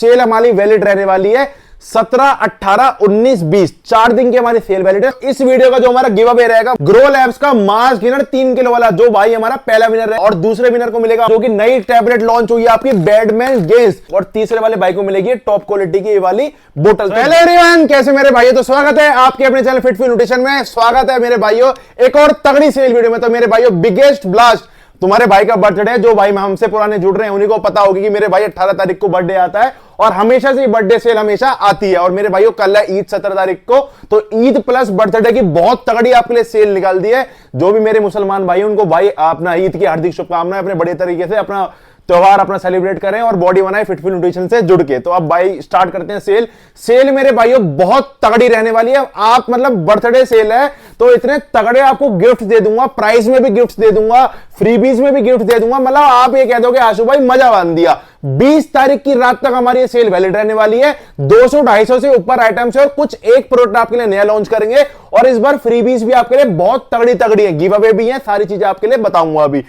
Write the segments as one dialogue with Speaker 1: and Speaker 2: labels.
Speaker 1: Cell हमारी valid रहने वाली है 17, 18, 19, 20 4 दिन की हमारी सेल वैलिड है। इस वीडियो का जो हमारा गिव अवे रहेगा ग्रो लैब्स का मास गेनर 3 किलो वाला, जो भाई हमारा पहला विनर है, और दूसरे विनर को मिलेगा जो कि नई टैबलेट लॉन्च हुई है आपकी बैडमैन गेंस, और तीसरे वाले भाई को मिलेगी टॉप क्वालिटी की ये वाली बोतल। हेलो एवरीवन, कैसे मेरे भाइयों, तो स्वागत है आपके अपने चैनल फिट फील न्यूट्रिशन में। स्वागत है मेरे भाइयों एक और तगड़ी सेल वीडियो में। तो मेरे भाइयों बिगेस्ट ब्लास्ट, तुम्हारे भाई का बर्थडे है, जो भाई हमसे पुराने जुड़ रहे हैं उन्हीं को पता होगी कि मेरे भाई 18 तारीख को बर्थडे आता है और हमेशा से बर्थडे सेल हमेशा आती है। और मेरे भाइयों कल है ईद 17 तारीख को, तो ईद प्लस बर्थडे की बहुत तगड़ी आपके लिए सेल निकाल दी है। जो भी मेरे मुसलमान भाई उनको भाई अपना ईद की हार्दिक शुभकामनाएं, अपने बड़े तरीके से अपना त्योहार अपना सेलिब्रेट करें और बॉडी बनाए फिट फील न्यूट्रिशन से जुड़ के। तो अब भाई स्टार्ट करते हैं सेल मेरे भाइयों बहुत तगड़ी रहने वाली है। आप मतलब बर्थडे सेल है तो इतने तगड़े आपको गिफ्ट दे दूंगा, प्राइस में भी गिफ्ट दे दूंगा, फ्रीबीज में भी गिफ्ट दे दूंगा। मतलब आप ये कह दोगे आशु भाई मजा बांध दिया। 20 तारीख की रात तक हमारी ये सेल वैलिड रहने वाली है। 200-250 से ऊपर आइटम्स है और कुछ एक प्रोडक्ट आपके लिए नया लॉन्च करेंगे, और इस बार फ्रीबीज भी आपके लिए बहुत तगड़ी है, गिव अवे भी है, सारी चीजें आपके लिए बताऊंगा अभी।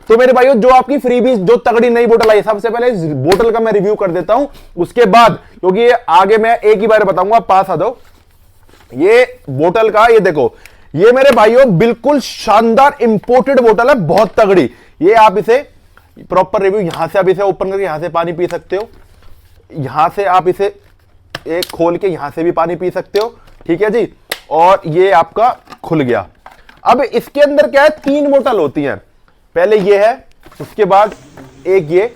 Speaker 1: तो मेरे भाइयों जो आपकी फ्रीबीज जो तगड़ी नई बोतल आई, सबसे पहले इस बोतल का मैं रिव्यू कर देता हूं, उसके बाद क्योंकि ये आगे मैं एक ही बार बताऊंगा, पास आ दो। ये बोतल का ये देखो, ये मेरे भाइयों बिल्कुल शानदार इंपोर्टेड बोतल है, बहुत तगड़ी। ये आप इसे प्रॉपर रिव्यू, यहां से आप इसे ओपन करके यहां से पानी पी सकते हो, यहां से आप इसे एक खोल के यहां से भी पानी पी सकते हो, ठीक है जी। और ये आपका खुल गया। अब इसके अंदर क्या है, 3 बोतल होती हैं। पहले ये है, उसके बाद एक ये,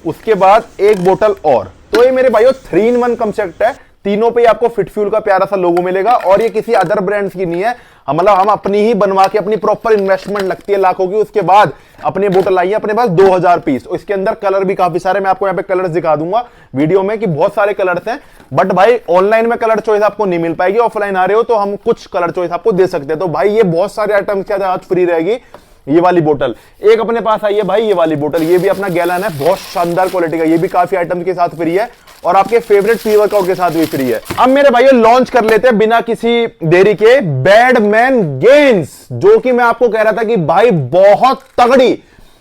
Speaker 1: उसके बाद एक बोतल और। तो ये मेरे भाइयों 3-in-1 कंसेप्ट है। तीनों पे आपको फिट फ्यूल का प्यारा सा लोगो मिलेगा, और ये किसी अदर ब्रांड्स की नहीं है, मतलब हम अपनी ही बनवा के, अपनी प्रॉपर इन्वेस्टमेंट लगती है लाखों की, उसके बाद अपनी बोतल आई है अपने पास 2000 पीस। इसके अंदर कलर भी काफी सारे, मैं आपको यहाँ पे कलर्स दिखा दूंगा वीडियो में कि बहुत सारे कलर्स हैं। बट भाई ऑनलाइन में कलर चॉइस आपको नहीं मिल पाएगी, ऑफलाइन आ रहे हो तो हम कुछ कलर चॉइस आपको दे सकते हैं। तो भाई ये बहुत सारे आइटम्स के आज फ्री रहेगी। ये वाली बोतल एक अपने पास आई है भाई, ये वाली बोतल, ये भी अपना गैलन है, बहुत शानदार क्वालिटी का, ये भी काफी आइटम्स के साथ फ्री है और आपके फेवरेट प्री वर्कआउट के साथ भी फ्री है। अब मेरे भाइयों लॉन्च कर लेते हैं बिना किसी देरी के बैडमैन गेंस, जो कि मैं आपको कह रहा था कि भाई बहुत तगड़ी,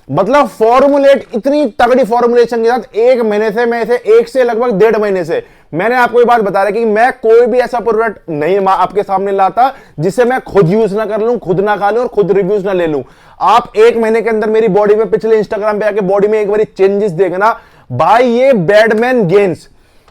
Speaker 1: मतलब फॉर्मुलेट, इतनी तगड़ी फॉर्मुलेशन के साथ 1 महीने से मैं इसे 1 से लगभग 1.5 महीने से मैंने आपको ये बात बता रहा कि मैं कोई भी ऐसा प्रोडक्ट नहीं आपके सामने लाता जिसे मैं खुद यूज ना कर लूं, खुद ना खा लूं और खुद रिव्यूज ना ले लूं। आप 1 महीने के अंदर मेरी बॉडी में, पिछले इंस्टाग्राम पे आके बॉडी में एक बार चेंजेस देखना भाई। ये बैडमैन गेंस,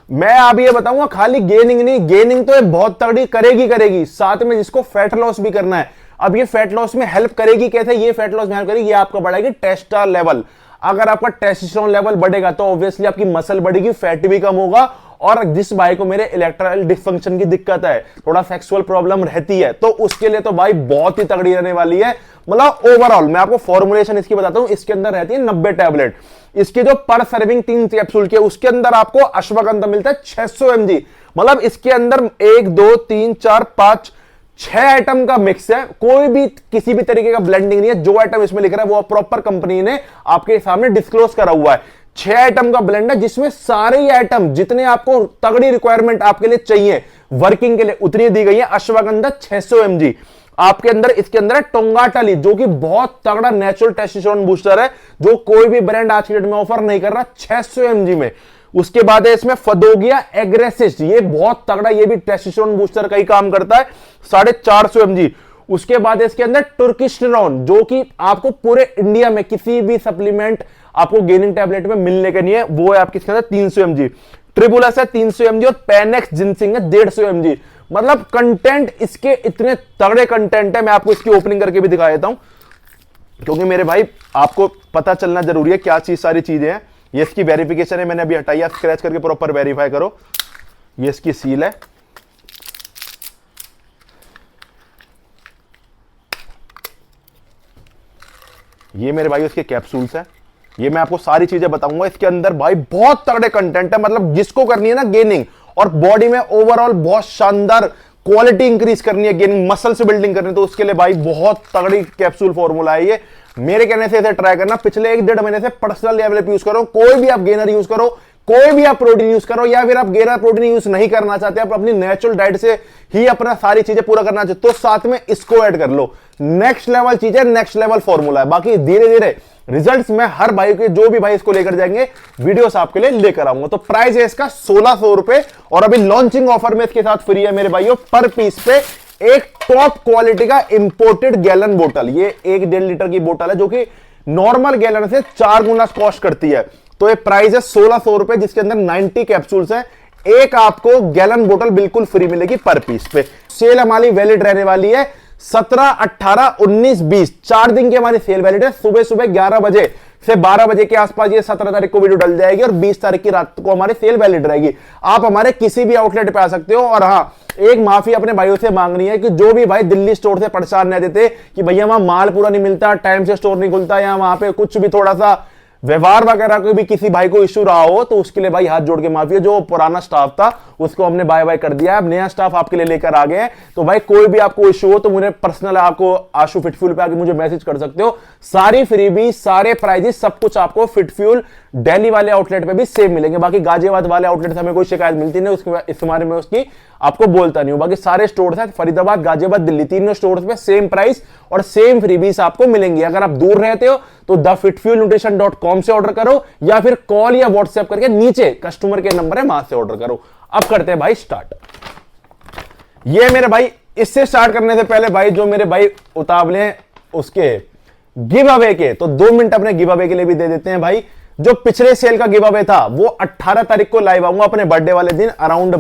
Speaker 1: मैं आप ये बताऊंगा खाली गेनिंग नहीं, गेनिंग तो ये बहुत तगड़ी करेगी, साथ में जिसको फैट लॉस भी करना है। अब ये फैट लॉस में हेल्प करेगी कैसे, ये फैट लॉस में हेल्प करेगी, ये आपका बढ़ाएगी टेस्टा लेवल। अगर आपका टेस्टोस्टेरोन लेवल बढ़ेगा तो ऑब्वियसली आपकी मसल बढ़ेगी, फैट भी कम होगा। और जिस भाई को मेरे इलेक्ट्राइल डिसफंक्शन की दिक्कत है, थोड़ा सेक्सुअल प्रॉब्लम रहती है, तो उसके लिए तो भाई बहुत ही तगड़ी रहने वाली है। मतलब ओवरऑल मैं आपको फॉर्मुलेशन इसकी बताता हूं, इसके अंदर रहती है 90 टैबलेट। इसके जो पर सर्विंग 3 कैप्सूल के, उसके अंदर आपको अश्वगंधा मिलता है 600 mg। मतलब इसके अंदर 1, 2, 3, 4, 5, 6 आइटम का मिक्स है, कोई भी किसी भी तरीके का ब्लेंडिंग नहीं है। जो आइटम इसमें लिख रहा है वो प्रॉपर कंपनी ने आपके सामने डिस्क्लोज करा हुआ है। 6 आइटम का ब्लेंड है, जिसमें सारे ही आइटम जितने आपको तगड़ी रिक्वायरमेंट आपके लिए चाहिए वर्किंग के लिए उतनी दी गई है। अश्वगंधा 600 mg आपके अंदर, इसके अंदर है टोंगाटली, जो कि बहुत तगड़ा नेचुरल टेस्टोस्टेरोन बूस्टर है, जो कोई भी ब्रांड आज की डेट में ऑफर नहीं कर रहा 600 mg में। उसके बाद है इसमें फदोगिया एग्रेसिस्ट, ये बहुत तगड़ा, ये भी टेस्टोस्टेरोन बूस्टर का ही काम करता है, 450 mg। उसके बाद इसके अंदर टुर्किस्टेरोन, जो कि आपको पूरे इंडिया में किसी भी सप्लीमेंट आपको गेनिंग टैबलेट में मिलने के नहीं है, वो है आपके इसके अंदर 300 mg। ट्रिबुलस है 300 mg और पेनेक्स जिनसिंग है 150 mg। मतलब कंटेंट इसके इतने तगड़े कंटेंट है, मैं आपको इसकी ओपनिंग करके भी दिखा देता हूं, क्योंकि मेरे भाई आपको पता चलना जरूरी है क्या चीज, सारी चीजें हैं। ये इसकी वेरिफिकेशन है, मैंने अभी हटाई है, स्क्रैच करके प्रॉपर वेरीफाई करो। ये इसकी सील है, ये मेरे भाई इसके कैप्सूल्स हैं, ये मैं आपको सारी चीजें बताऊंगा। इसके अंदर भाई बहुत तगड़े कंटेंट है, मतलब जिसको करनी है ना गेनिंग और बॉडी में ओवरऑल बहुत शानदार क्वालिटी इंक्रीज करनी है, गेनिंग मसल से बिल्डिंग करनी है, तो उसके लिए भाई बहुत तगड़ी कैप्सूल फॉर्मूला है ये। मेरे कहने से इसे ट्राई करना, पिछले 1-1.5 महीने से पर्सनल लेवल पे यूज करो। कोई भी आप गेनर यूज करो, कोई भी आप प्रोटीन यूज करो, या फिर आप गेनर प्रोटीन यूज नहीं करना चाहते, आप अपनी नेचुरल डाइट से ही अपना सारी चीजें पूरा करना चाहते, तो साथ में इसको ऐड कर लो। नेक्स्ट लेवल चीज है, नेक्स्ट लेवल फॉर्मूला है। बाकी धीरे धीरे रिजल्ट्स मैं हर भाई के, जो भी भाई इसको लेकर जाएंगे, वीडियोस आपके लिए लेकर आऊंगा। तो प्राइस है इसका 1600 रुपए, और अभी लॉन्चिंग ऑफर में इसके साथ फ्री है मेरे भाइयों पर पीस पे एक टॉप क्वालिटी का इंपोर्टेड गैलन बोतल। ये 1.5 लीटर की बोतल है जो कि नॉर्मल गैलन से 4 गुना कॉस्ट करती है। तो ये प्राइस है 1600 रुपए, जिसके अंदर 90 कैप्सूल्स हैं। एक आपको गैलन बोतल बिल्कुल फ्री मिलेगी पर पीस पे। सेल हमारी वैलिड रहने वाली है 17, 18, 19, 20, 4 दिन की हमारी सेल वैलिड है। सुबह सुबह 11 बजे से 12 बजे के आसपास ये 17 तारीख को वीडियो डल जाएगी और 20 तारीख की रात को हमारी सेल वैलिड रहेगी। आप हमारे किसी भी आउटलेट पे आ सकते हो। और हाँ, एक माफी अपने भाइयों से मांगनी है कि जो भी भाई दिल्ली स्टोर से परेशान नहीं देते कि भैया वहां माल पूरा नहीं मिलता, टाइम से स्टोर नहीं खुलता, या वहां पे कुछ भी थोड़ा सा व्यवहार वगैरह कोई भी किसी भाई को इश्यू रहा हो, तो उसके लिए भाई हाथ जोड़ के माफी है। जो पुराना स्टाफ था उसको हमने बाय बाय कर दिया है, अब नया स्टाफ आपके लिए लेकर आ गए हैं। तो भाई कोई भी आपको इश्यू हो तो मुझे पर्सनल आपको आशु फिटफ्यूल पे आके मुझे मैसेज कर सकते हो। सारी फ्रीबी, सारे प्राइजेस, सब कुछ आपको फिटफ्यूल दिल्ली वाले आउटलेट पे भी सेम मिलेंगे। बाकी गाजियाबाद वाले आउटलेट से हमें कोई शिकायत मिलती नहीं, इस बारे में उसकी आपको बोलता नहीं हूं। बाकी सारे स्टोर्स हैं, फरीदाबाद, गाजियाबाद, दिल्ली, तीनों स्टोर्स पे सेम प्राइस और सेम फ्रीबीज आपको मिलेंगी। अगर आप दूर रहते हो तो thefitfuelnutrition.com से ऑर्डर करो, या फिर कॉल या व्हाट्सएप करके नीचे कस्टमर के नंबर है वहां से ऑर्डर करो। अब करते हैं भाई स्टार्ट। ये मेरे भाई, इससे स्टार्ट करने से पहले भाई जो मेरे भाई उतावले हैं उसके गिव अवे के, तो 2 मिनट अपने गिव अवे के लिए भी दे देते हैं भाई। जो पिछले सेल का गिव अवे था वो 18 तारीख को लाइव आऊंगा अपने बर्थडे वाले दिन अराउंड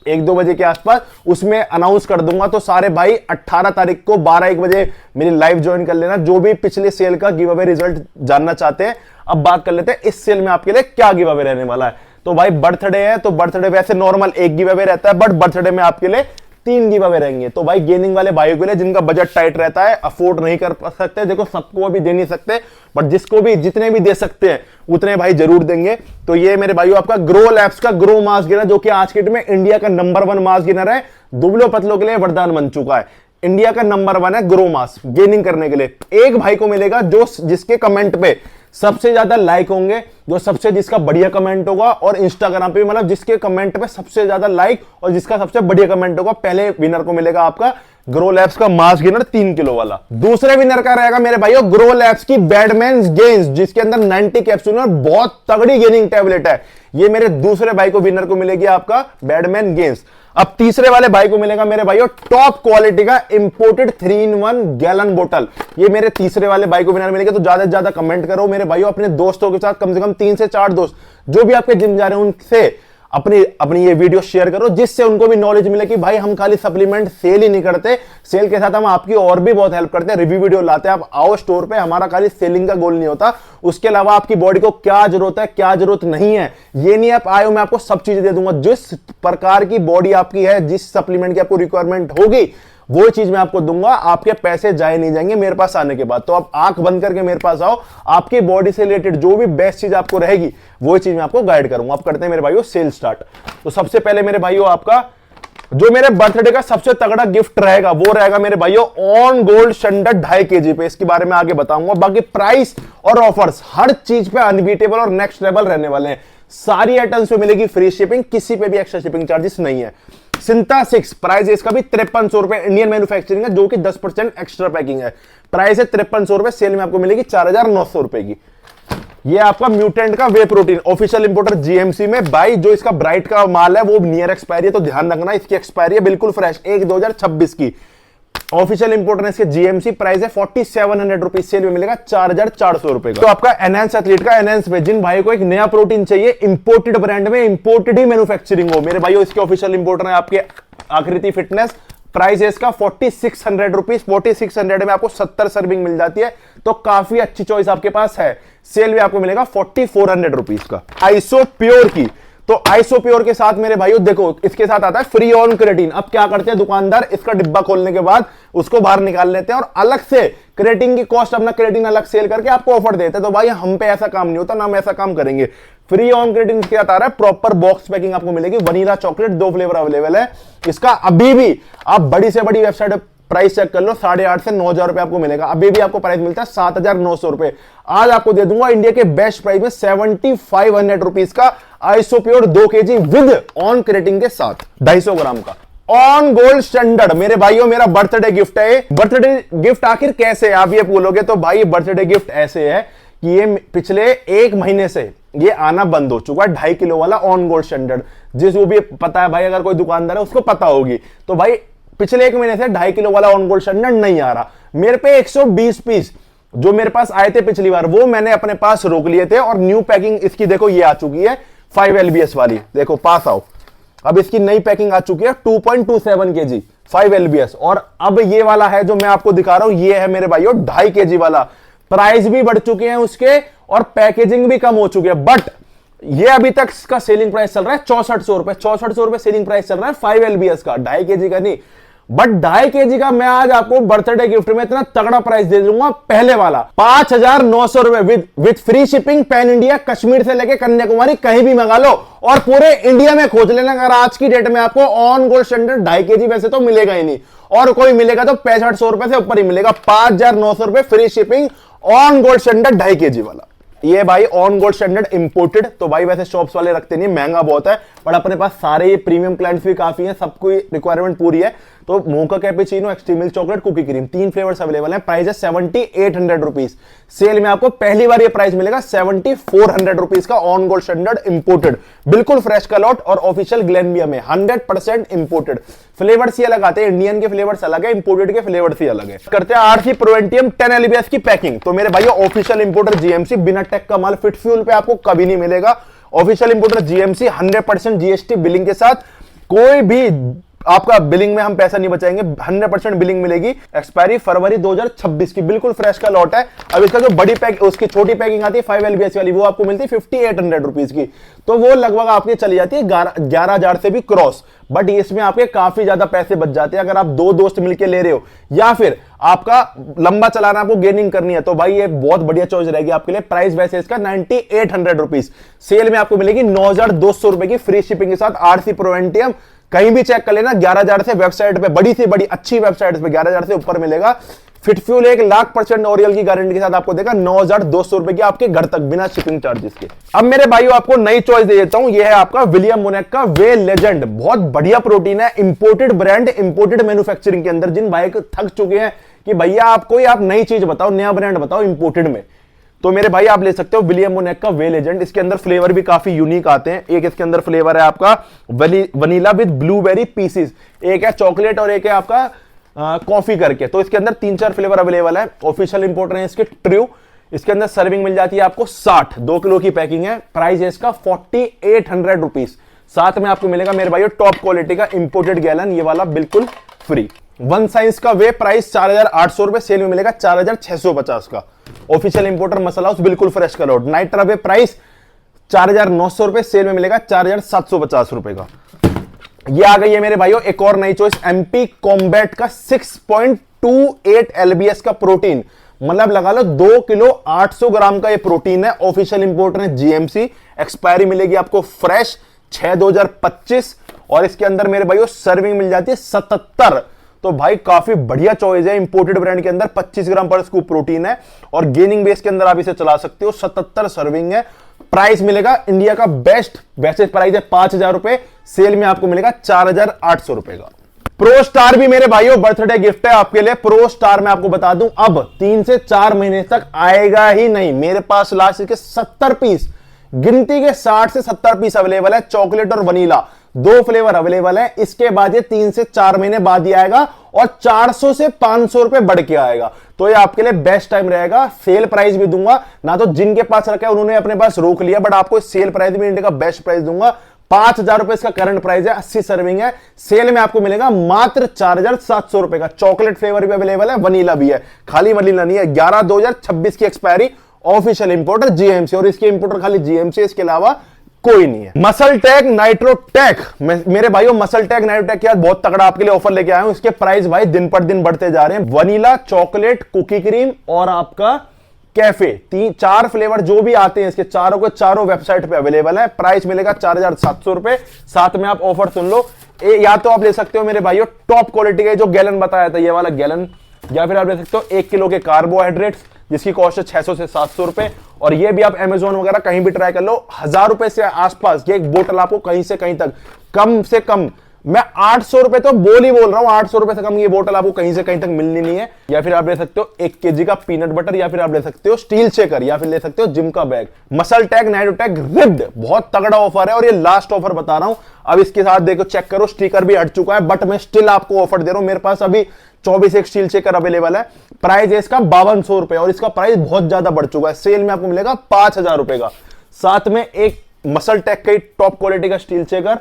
Speaker 1: 1-2 बजे के आसपास, उसमें अनाउंस कर दूंगा। तो सारे भाई 18 तारीख को 12-1 बजे मेरी लाइव ज्वाइन कर लेना, जो भी पिछले सेल का गिव अवे रिजल्ट जानना चाहते हैं। अब बात कर लेते हैं इस सेल में आपके लिए क्या गिव अवे रहने वाला है। तो भाई बर्थडे है, तो बर्थडे वैसे नॉर्मल 1 गिव अवे रहता है, बट बर्थडे में आपके लिए 3 गिव अवे रहेंगे। तो भाई गेमिंग वाले भाइयों के लिए जिनका बजट टाइट रहता है, अफोर्ड नहीं कर सकते, देखो सबको भी दे नहीं सकते, बट जिसको भी जितने भी दे सकते हैं उतने भाई जरूर देंगे। तो ये मेरे भाइयों आपका ग्रो लैब्स का ग्रो मास गेनर, जो कि आज के डेट में इंडिया का नंबर 1 मास गेनर है, दुबलों पतलों के लिए वरदान बन चुका है। इंडिया का नंबर 1 है ग्रो मास गेनिंग करने के लिए। एक भाई को मिलेगा जो जिसके कमेंट पे सबसे ज्यादा लाइक होंगे, जो सबसे जिसका बढ़िया कमेंट होगा, और इंस्टाग्राम पे मतलब जिसके कमेंट पे सबसे ज्यादा लाइक और जिसका सबसे बढ़िया कमेंट होगा, पहले विनर को मिलेगा आपका ग्रो लैब्स का मास गेनर 3 किलो वाला। दूसरे विनर का रहेगा मेरे भाइयों ग्रो लैब्स की बैडमैन्स गेन्स, जिसके अंदर 90 कैप्सूल और बहुत तगड़ी गेनिंग टैबलेट है। ये मेरे दूसरे भाई को विनर को मिलेगी आपका बैडमैन गेन्स। अब तीसरे वाले भाई को मिलेगा मेरे भाइयों टॉप क्वालिटी का इंपोर्टेड 3-in-1 गैलन बोतल। ये मेरे तीसरे वाले भाई को विनर मिलेगा। तो ज्यादा से ज्यादा कमेंट करो मेरे भाइयों, अपने दोस्तों के साथ, कम से कम 3 से 4 दोस्त जो भी आपके जिम जा रहे हैं उनसे अपनी ये वीडियो शेयर करो, जिससे उनको भी नॉलेज मिले कि भाई हम खाली सप्लीमेंट सेल ही नहीं करते, सेल के साथ हम आपकी और भी बहुत हेल्प करते हैं, रिव्यू वीडियो लाते हैं। आप आओ स्टोर पे, हमारा खाली सेलिंग का गोल नहीं होता, उसके अलावा आपकी बॉडी को क्या जरूरत है क्या जरूरत नहीं है, ये नहीं आप आए हो मैं आपको सब चीजें दे दूंगा। जिस प्रकार की बॉडी आपकी है, जिस सप्लीमेंट की आपको रिक्वायरमेंट होगी, वो चीज मैं आपको दूंगा। आपके पैसे जाए नहीं जाएंगे मेरे पास आने के बाद। तो आप आंख बंद करके मेरे पास आओ, आपकी बॉडी से रिलेटेड जो भी बेस्ट चीज आपको रहेगी वो चीज मैं आपको गाइड करूंगा। आप करते हैं मेरे भाइयों सेल स्टार्ट। तो सबसे पहले मेरे भाइयों आपका जो मेरे बर्थडे का सबसे तगड़ा गिफ्ट रहेगा वो रहेगा मेरे भाइयों ऑन गोल्ड स्टैंडर्ड 2.5 kg पे। इसके बारे में आगे बताऊंगा। बाकी प्राइस और ऑफर्स हर चीज पे अनबीटेबल और नेक्स्ट लेवल रहने वाले हैं। सारी आइटम्स पे मिलेगी फ्री शिपिंग, किसी पे भी एक्स्ट्रा शिपिंग चार्जेस नहीं है। सिंथा 6 प्राइस इसका भी 5300 रुपए, इंडियन मैन्युफैक्चरिंग है, जो कि 10% एक्स्ट्रा पैकिंग है। प्राइस है 5300 रुपए, सेल में आपको मिलेगी 4900 रुपए की। ये आपका म्यूटेंट का वे प्रोटीन ऑफिशियल इंपोर्टर जीएमसी में। भाई जो इसका ब्राइट का माल है वो नियर एक्सपायरी है, तो ध्यान रखना इसकी एक्सपायरी है बिल्कुल फ्रेश 1/2026 की। ऑफिशियल इंपोर्टर इसके जीएमसी, प्राइस है 4700 रुपीज, सेल में मिलेगा 4400 रुपए का। तो आपका एनहांस एथलीट का एनहांस में जिन भाई को एक नया प्रोटीन चाहिए इंपोर्टेड ब्रांड में, इंपोर्टेड ही मैन्युफैक्चरिंग हो, मेरे भाइयों इसके ऑफिशियल इंपोर्टर है आपके आकृति फिटनेस। प्राइस है इसका 4600 रुपीज। 4600 में आपको 70 सर्विंग मिल जाती है, तो काफी अच्छी चॉइस आपके पास है। सेल में आपको मिलेगा 4400 रुपीज का। आइसो प्योर की, तो आइसो प्योर के साथ मेरे भाइयों देखो इसके साथ आता है फ्री ऑन क्रेटीन। अब क्या करते हैं दुकानदार, इसका डिब्बा खोलने के बाद उसको बाहर निकाल लेते हैं और अलग से क्रेटीन की कॉस्ट, अपना क्रेटीन अलग सेल करके आपको ऑफर देते हैं। तो भाई हम पे ऐसा काम नहीं होता, ना हम ऐसा काम करेंगे। फ्री ऑन क्रेटीन के साथ आ रहा है प्रॉपर बॉक्स पैकिंग आपको मिलेगी। वनीला चॉकलेट 2 फ्लेवर अवेलेबल है इसका। अभी भी आप बड़ी से बड़ी वेबसाइट प्राइस चेक कर लो, 8,500 से 9,000 रुपए आपको मिलेगा। अभी भी आपको प्राइस मिलता है 7,900 रुपए। आज आपको दे दूंगा इंडिया के बेस्ट प्राइस में 7,500 रुपीज का आइसोप्योर 2 kg विद ऑन क्रेटिंग के साथ 250 ग्राम का ऑन गोल्ड स्टैंडर्ड। मेरे भाइयों मेरा बर्थडे गिफ्ट है। बर्थडे गिफ्ट आखिर कैसे है आप ये बोलोगे, तो भाई बर्थडे गिफ्ट ऐसे है कि ये पिछले 1 महीने से ये आना बंद हो चुका है 2.5 किलो वाला ऑन गोल्ड स्टैंडर्ड। जिसको भी पता है भाई, अगर कोई दुकानदार है उसको पता होगी, तो भाई पिछले 1 महीने से 2.5 किलो वाला ऑन गोल्ड स्टैंडर्ड नहीं आ रहा। मेरे पे 120 पीस जो मेरे पास आए थे पिछली बार, वो मैंने अपने पास रोक लिए थे, और न्यू पैकिंग इसकी देखो ये आ चुकी है 5 LBS वाली, देखो पास आओ। अब इसकी नई पैकिंग आ चुकी है 2.27 kg 5 LBS। और अब ये वाला है जो मैं आपको दिखा रहा हूं, ये है मेरे भाइयों 2.5 kg वाला। प्राइस भी बढ़ चुके हैं उसके और पैकेजिंग भी कम हो चुकी है, बट ये अभी तक इसका सेलिंग प्राइस चल रहा है 6400 रुपए। 6400 रुपए सेलिंग प्राइस चल रहा है 5 LBS का, 2.5 kg का नहीं। बट 2.5 kg का मैं आज आपको बर्थडे गिफ्ट में इतना तगड़ा प्राइस दे दूंगा, पहले वाला 5,900 रुपए with free shipping, pan India, Kashmir से लेके कन्याकुमारी कहीं भी मंगा लो और पूरे इंडिया में खोज लेना। अगर आज की डेट में आपको ऑन गोल्ड स्टैंडर्ड 2.5 kg वैसे तो मिलेगा ही नहीं, और कोई मिलेगा तो 6500 रुपए से ऊपर ही मिलेगा। 5,900 रुपए free shipping on gold standard 2.5 kg वाला। ये भाई ऑन गोल्ड स्टैंडर्ड इंपोर्टेड, तो भाई वैसे शॉप्स वाले रखते नहीं, महंगा बहुत है, बट अपने पास सारे ये प्रीमियम क्लाइंट्स भी काफी हैं, सबको रिक्वायरमेंट पूरी है। तो mocha cappuccino, extreme milk chocolate, cookie cream, 3 flavours available हैं। प्राइस है 7800 रुपीज। सेल में आपको पहली बार ये प्राइस मिलेगा 7400 रुपीज का ऑन गोल्ड स्टैंडर्ड इंपोर्टेड, बिल्कुल फ्रेश का लॉट और ऑफिशियल ग्लेनबिया में 100% इंपोर्टेड। फ्लेवर्स ही अलग आते हैं, इंडियन के फ्लेवर्स अलग है, इंपोर्टेड के फ्लेवर्स ही अलग है। करते हैं आरसी प्रोवेंटियम 10 LBS की पैकिंग। तो मेरे भाई ऑफिशियल इंपोर्टर जीएमसी, बिना टैग का माल फिट फ्यूल पे आपको कभी नहीं मिलेगा। Official importer GMC 100% GST billing के साथ, कोई भी आपका बिलिंग में हम पैसा नहीं बचाएंगे, 100% बिलिंग मिलेगी। एक्सपायरी फरवरी 2026 की, बिल्कुल फ्रेश का लॉट है। अब इसका जो बड़ी पैक, उसकी छोटी पैकिंग आती है 5 LBS वाली, वो आपको मिलती है 5800 रुपीज की, तो वो लगभग आपकी चली जाती है 11,000 से भी क्रॉस। बट इसमें आपके काफी ज्यादा पैसे बच जाते हैं अगर आप 2 दोस्त मिलकर ले रहे हो, या फिर आपका लंबा चलाना, आपको गेनिंग करनी है, तो भाई ये बहुत बढ़िया चॉइस रहेगी आपके लिए। प्राइस वैसे इसका 9800 रुपीज, सेल में आपको मिलेगी 9200 रुपए की फ्री शिपिंग के साथ। आरसी प्रोवेंटियम कहीं भी चेक कर लेना, 11,000 से वेबसाइट पे, बड़ी से बड़ी अच्छी वेबसाइट पे 11,000 से ऊपर मिलेगा। फिट फ्यूल 1,00,000% ओरियल की गारंटी के साथ आपको देगा 9,200 रुपए की आपके घर तक, बिना शिपिंग चार्जेस के। अब मेरे भाइयों आपको नई चॉइस दे देता हूं, ये है आपका विलियम मोनेक का वे लेजेंड। बहुत बढ़िया प्रोटीन है, इंपोर्टेड ब्रांड, इंपोर्टेड मैन्युफैक्चरिंग के अंदर। जिन भाई को थक चुके हैं कि भैया आप कोई आप नई चीज बताओ, नया ब्रांड बताओ इंपोर्टेड में, तो मेरे भाई आप ले सकते हो विलियम मोनेक का वे लेजेंड। इसके अंदर फ्लेवर भी काफी यूनिक आते हैं। एक इसके अंदर फ्लेवर है आपका वनीला विद ब्लूबेरी पीसेस, एक है चॉकलेट और एक है आपका कॉफी करके। तो इसके अंदर 3-4 फ्लेवर अवेलेबल है। ऑफिशियल इंपोर्टर है इसके ट्रू। इसके अंदर सर्विंग मिल जाती है आपको 60, 2 किलो की पैकिंग है। प्राइस है इसका 4800 रुपीज। साथ में आपको मिलेगा मेरे भाई टॉप क्वालिटी का इंपोर्टेड गैलन, ये वाला बिल्कुल फ्री। 1 साइज का वे, प्राइस 4,800 रुपए, सेल में मिलेगा 4,650 का। ऑफिशियल इंपोर्टर मसाला हाउस, बिल्कुल फ्रेश का लॉट। नाइट्रा वे प्राइस 4,900 रुपए, सेल में मिलेगा 4,750 रुपए का। ये आ गई है मेरे भाइयों एक और नई चॉइस, एमपी कॉम्बैट का 6.28 LBS का प्रोटीन, मतलब लगा लो 2 किलो 800 ग्राम का ये प्रोटीन है। ऑफिशियल इंपोर्टर है जीएमसी। एक्सपायरी मिलेगी आपको फ्रेश 6/2025, और इसके अंदर मेरे भाइयों सर्विंग मिल जाती है 77। तो भाई काफी बढ़िया चॉइस है, इंपोर्टेड ब्रांड के अंदर 25 ग्राम पर स्कूप प्रोटीन है, और गेनिंग बेस के अंदर आप इसे चला सकते हो। 77 सर्विंग है। प्राइस मिलेगा इंडिया का बेस्ट, वैसे प्राइस है 5,000 रुपए, सेल में आपको मिलेगा 4,800 रुपए का। प्रो स्टार भी मेरे भाइयों बर्थडे गिफ्ट है आपके लिए। प्रो स्टार मैं आपको बता दूं अब 3 से 4 महीने तक आएगा ही नहीं। मेरे पास लास्ट के 70 पीस, गिनती के 60 से 70 पीस अवेलेबल है। चॉकलेट और वनीला 2 फ्लेवर अवेलेबल है। इसके बाद ये 3 से 4 महीने बाद ही आएगा, और 400 से 500 रुपए बढ़ के आएगा। तो ये आपके लिए बेस्ट टाइम रहेगा। सेल प्राइस भी दूंगा ना, तो जिनके पास रखा है उन्होंने अपने पास रोक लिया, बट आपको सेल प्राइस भी इंडिया का बेस्ट प्राइस दूंगा। 5,000 रुपए इसका करंट प्राइस है, 80 सर्विंग है। सेल में आपको मिलेगा मात्र 4,700 रुपए का। चॉकलेट फ्लेवर भी अवेलेबल है, वनीला भी है, खाली वनीला नहीं है। 11/2026 की एक्सपायरी। ऑफिशियल इंपोर्टर जीएमसी, और इसके इंपोर्टर खाली जीएमसी, इसके अलावा कोई नहीं है। मसल टैग नाइट्रोटेक, मेरे भाइयों मसल टैग नाइट्रोटेक के बाद बहुत तगड़ा आपके लिए ऑफर लेके आया हूं। इसके प्राइस भाई दिन पर दिन बढ़ते जा रहे हैं। वनीला, चॉकलेट, कुकी क्रीम और आपका कैफे, 3-4 फ्लेवर जो भी आते हैं इसके चारों के चारों वेबसाइट पे अवेलेबल है। प्राइस मिलेगा 4,700 रुपए। साथ में आप ऑफर सुन लो, या तो आप ले सकते हो मेरे भाइयों टॉप क्वालिटी का जो गैलन बताया था, ये वाला गैलन, या फिर आप ले सकते हो 1 किलो के कार्बोहाइड्रेट्स, जिसकी कॉस्ट है 600 से 700 रुपए। और ये भी आप अमेजोन वगैरह कहीं भी ट्राई कर लो, 1,000 रुपए से आसपास ये एक बोतल आपको कहीं से कहीं तक कम से कम मैं 800 रुपए तो बोल रहा हूं, 800 रुपए से कम ये बोतल आपको कहीं से कहीं तक मिलनी नहीं है। या फिर आप ले सकते हो 1 केजी का पीनट बटर, या फिर आप ले सकते हो स्टील शेकर, या फिर ले सकते हो जिम का बैग। मसल टैग नाइटोटैग रिब्ड, बहुत तगड़ा ऑफर है और ये लास्ट ऑफर बता रहा हूं। अब इसके साथ देखो, चेक करो, स्टिकर भी हट चुका है, बट मैं स्टिल आपको ऑफर दे रहा हूं। मेरे पास अभी 24 एक स्टील शेकर अवेलेबल है। प्राइस है इसका 5200 रुपए और इसका प्राइस बहुत ज्यादा बढ़ चुका है। सेल में आपको मिलेगा 5000 रुपए का। साथ में एक मसल टैग का टॉप क्वालिटी का स्टील शेकर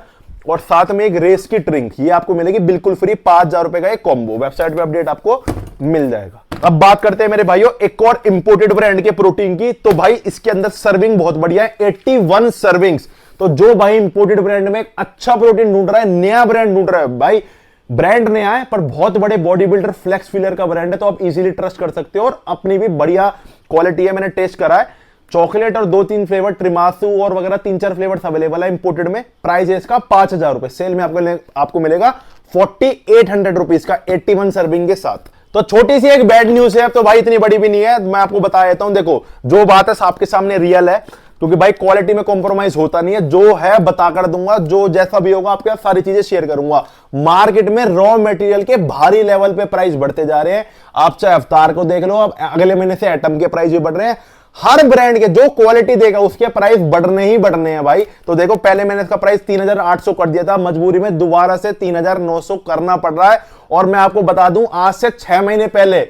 Speaker 1: और साथ में एक रेस की ड्रिंक, ये आपको मिलेगी बिल्कुल फ्री, 5000 रुपए का एक कॉम्बो। वेबसाइट पे अपडेट आपको मिल जाएगा। अब बात करते हैं मेरे भाइयों एक और इंपोर्टेड ब्रांड के प्रोटीन की। तो भाई इसके अंदर सर्विंग बहुत बढ़िया है, 81 सर्विंग्स। तो जो भाई इंपोर्टेड ब्रांड में एक अच्छा प्रोटीन ढूंढ रहा है, नया ब्रांड ढूंढ रहा है, भाई ब्रांड नया है पर बहुत बड़े बॉडी बिल्डर फ्लेक्स फिलर का ब्रांड है, तो आप इजीली ट्रस्ट कर सकते हो और अपनी भी बढ़िया क्वालिटी है। मैंने टेस्ट करा है। चॉकलेट और 2-3 फ्लेवर, ट्रिमासू और वगैरह 3-4 फ्लेवर्स अवेलेबल है इंपोर्टेड में। प्राइस है इसका 5000 रुपए। सेल में आपको मिलेगा 4800 रुपीज का 81 सर्विंग के साथ। तो छोटी सी एक बैड न्यूज है, तो भाई इतनी बड़ी भी नहीं है, मैं आपको बता देता हूं। देखो जो बात है आपके सामने रियल है, क्योंकि भाई क्वालिटी में कॉम्प्रोमाइज होता नहीं है। जो है बता कर दूंगा, जो जैसा भी होगा आपके साथ सारी चीजें शेयर करूंगा। मार्केट में रॉ मटेरियल के भारी लेवल पे प्राइस बढ़ते जा रहे हैं। आप चाहे अवतार को देख लो, अब अगले महीने से एटम के प्राइस भी बढ़ रहे हैं। हर ब्रांड के जो क्वालिटी देगा उसके प्राइस बढ़ने ही बढ़ने हैं भाई। तो देखो पहले मैंने इसका प्राइस 3800 कर दिया था, मजबूरी में दोबारा से 3900 करना पड़ रहा है। और मैं आपको बता दूं, आज से 6 महीने पहले